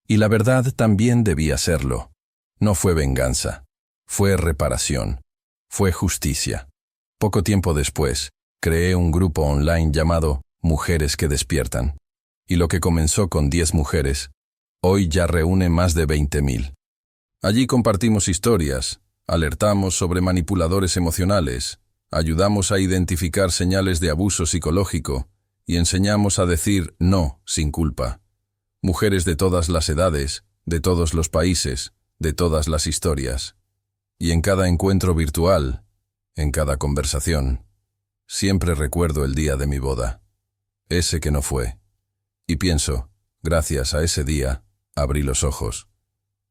Y la verdad también debía serlo. No fue venganza, fue reparación, fue justicia. Poco tiempo después, creé un grupo online llamado Mujeres que Despiertan. Y lo que comenzó con 10 mujeres, hoy ya reúne más de 20.000. Allí compartimos historias, alertamos sobre manipuladores emocionales, ayudamos a identificar señales de abuso psicológico y enseñamos a decir no sin culpa. Mujeres de todas las edades, de todos los países, de todas las historias. Y en cada encuentro virtual, en cada conversación, siempre recuerdo el día de mi boda. Ese que no fue. Y pienso, gracias a ese día, abrí los ojos.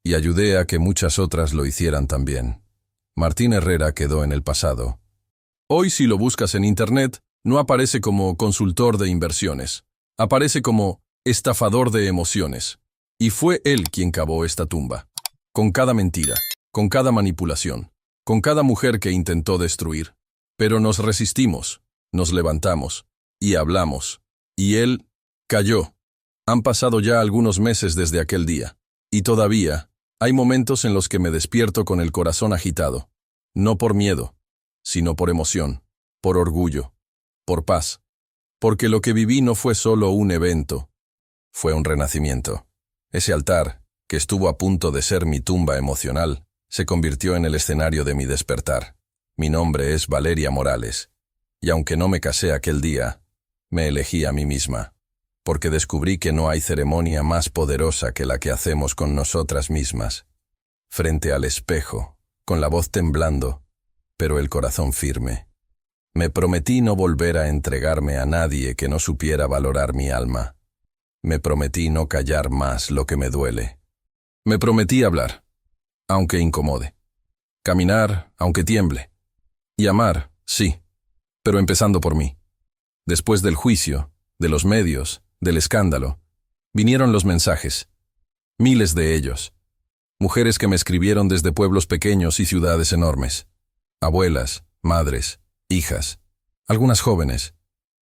Y ayudé a que muchas otras lo hicieran también. Martín Herrera quedó en el pasado. Hoy si lo buscas en internet, no aparece como consultor de inversiones. Aparece como estafador de emociones. Y fue él quien cavó esta tumba. Con cada mentira, con cada manipulación, con cada mujer que intentó destruir. Pero nos resistimos, nos levantamos, y hablamos. Y él cayó. Han pasado ya algunos meses desde aquel día. Y todavía, hay momentos en los que me despierto con el corazón agitado. No por miedo, sino por emoción, por orgullo, por paz. Porque lo que viví no fue solo un evento, fue un renacimiento. Ese altar, que estuvo a punto de ser mi tumba emocional, se convirtió en el escenario de mi despertar. Mi nombre es Valeria Morales. Y aunque no me casé aquel día, me elegí a mí misma. Porque descubrí que no hay ceremonia más poderosa que la que hacemos con nosotras mismas. Frente al espejo, con la voz temblando, pero el corazón firme. Me prometí no volver a entregarme a nadie que no supiera valorar mi alma. Me prometí no callar más lo que me duele. Me prometí hablar, aunque incomode. Caminar, aunque tiemble. Y amar, sí, pero empezando por mí. Después del juicio, de los medios, del escándalo, vinieron los mensajes. Miles de ellos. Mujeres que me escribieron desde pueblos pequeños y ciudades enormes. Abuelas, madres, hijas. Algunas jóvenes.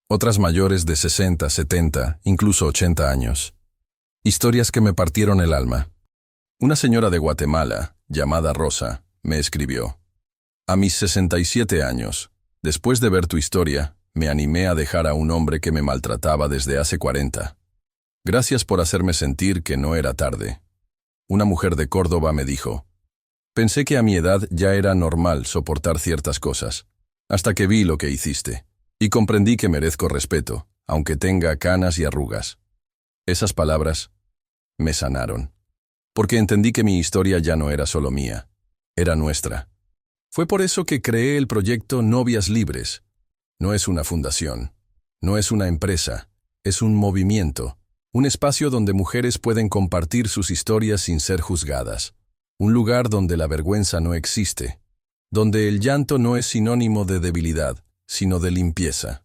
Otras mayores de 60, 70, incluso 80 años. Historias que me partieron el alma. Una señora de Guatemala, llamada Rosa, me escribió. A mis 67 años, después de ver tu historia, me animé a dejar a un hombre que me maltrataba desde hace 40. Gracias por hacerme sentir que no era tarde. Una mujer de Córdoba me dijo, pensé que a mi edad ya era normal soportar ciertas cosas, hasta que vi lo que hiciste. Y comprendí que merezco respeto, aunque tenga canas y arrugas. Esas palabras me sanaron, porque entendí que mi historia ya no era solo mía, era nuestra. Fue por eso que creé el proyecto Novias Libres. No es una fundación, no es una empresa, es un movimiento, un espacio donde mujeres pueden compartir sus historias sin ser juzgadas, un lugar donde la vergüenza no existe, donde el llanto no es sinónimo de debilidad, sino de limpieza.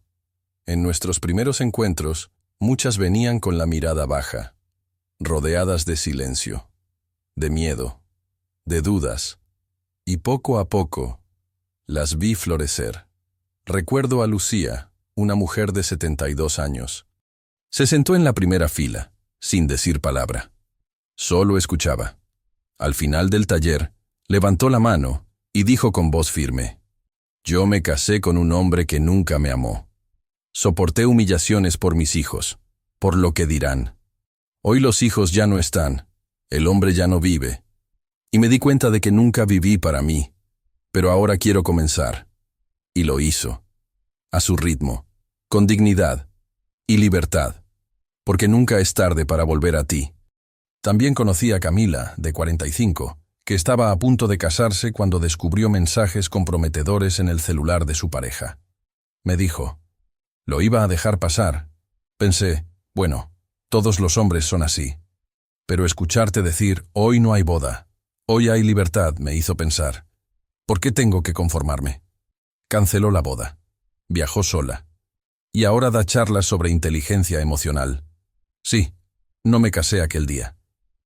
En nuestros primeros encuentros, muchas venían con la mirada baja, rodeadas de silencio, de miedo, de dudas, y poco a poco las vi florecer. Recuerdo a Lucía, una mujer de 72 años. Se sentó en la primera fila, sin decir palabra. Solo escuchaba. Al final del taller, levantó la mano y dijo con voz firme: «Yo me casé con un hombre que nunca me amó. Soporté humillaciones por mis hijos, por lo que dirán. Hoy los hijos ya no están, el hombre ya no vive. Y me di cuenta de que nunca viví para mí, pero ahora quiero comenzar». Y lo hizo, a su ritmo, con dignidad y libertad, porque nunca es tarde para volver a ti. También conocí a Camila, de 45, que estaba a punto de casarse cuando descubrió mensajes comprometedores en el celular de su pareja. Me dijo: «Lo iba a dejar pasar». Pensé, bueno, todos los hombres son así. Pero escucharte decir, hoy no hay boda, hoy hay libertad, me hizo pensar, ¿por qué tengo que conformarme? Canceló la boda, viajó sola, y ahora da charlas sobre inteligencia emocional. Sí, no me casé aquel día,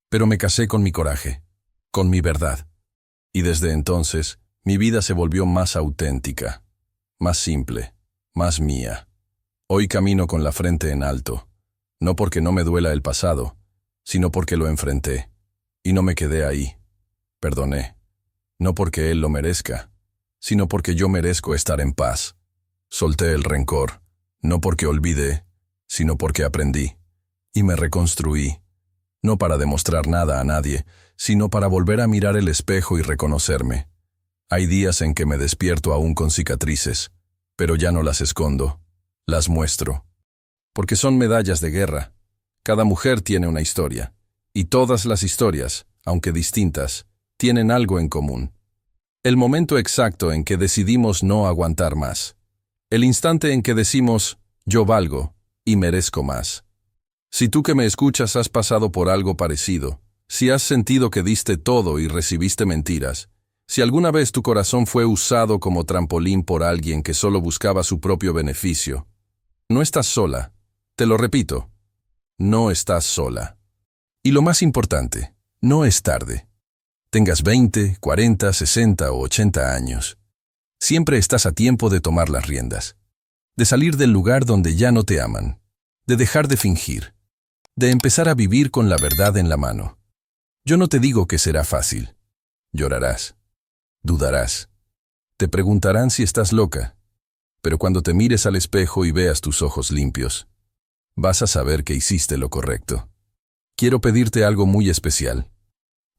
pero me casé con mi coraje, con mi verdad. Y desde entonces, mi vida se volvió más auténtica, más simple, más mía. Hoy camino con la frente en alto, no porque no me duela el pasado, sino porque lo enfrenté, y no me quedé ahí. Perdoné, no porque él lo merezca, sino porque yo merezco estar en paz. Solté el rencor, no porque olvidé, sino porque aprendí, y me reconstruí, no para demostrar nada a nadie, sino para volver a mirar el espejo y reconocerme. Hay días en que me despierto aún con cicatrices, pero ya no las escondo, las muestro. Porque son medallas de guerra. Cada mujer tiene una historia, y todas las historias, aunque distintas, tienen algo en común. El momento exacto en que decidimos no aguantar más. El instante en que decimos, yo valgo y merezco más. Si tú que me escuchas has pasado por algo parecido, si has sentido que diste todo y recibiste mentiras, si alguna vez tu corazón fue usado como trampolín por alguien que solo buscaba su propio beneficio, no estás sola. Te lo repito, no estás sola. Y lo más importante, no es tarde. Tengas 20, 40, 60 o 80 años. Siempre estás a tiempo de tomar las riendas, de salir del lugar donde ya no te aman, de dejar de fingir, de empezar a vivir con la verdad en la mano. Yo no te digo que será fácil. Llorarás, dudarás, te preguntarán si estás loca, pero cuando te mires al espejo y veas tus ojos limpios, vas a saber que hiciste lo correcto. Quiero pedirte algo muy especial.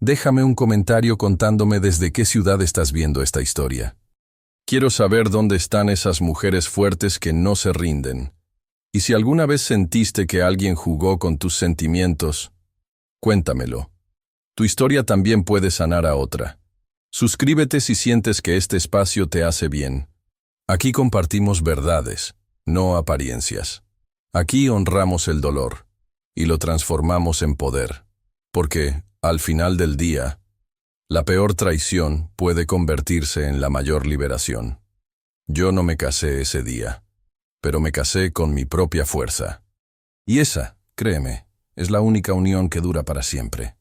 Déjame un comentario contándome desde qué ciudad estás viendo esta historia. Quiero saber dónde están esas mujeres fuertes que no se rinden. Y si alguna vez sentiste que alguien jugó con tus sentimientos, cuéntamelo. Tu historia también puede sanar a otra. Suscríbete si sientes que este espacio te hace bien. Aquí compartimos verdades, no apariencias. Aquí honramos el dolor y lo transformamos en poder. Porque, al final del día, la peor traición puede convertirse en la mayor liberación. Yo no me casé ese día, pero me casé con mi propia fuerza. Y esa, créeme, es la única unión que dura para siempre.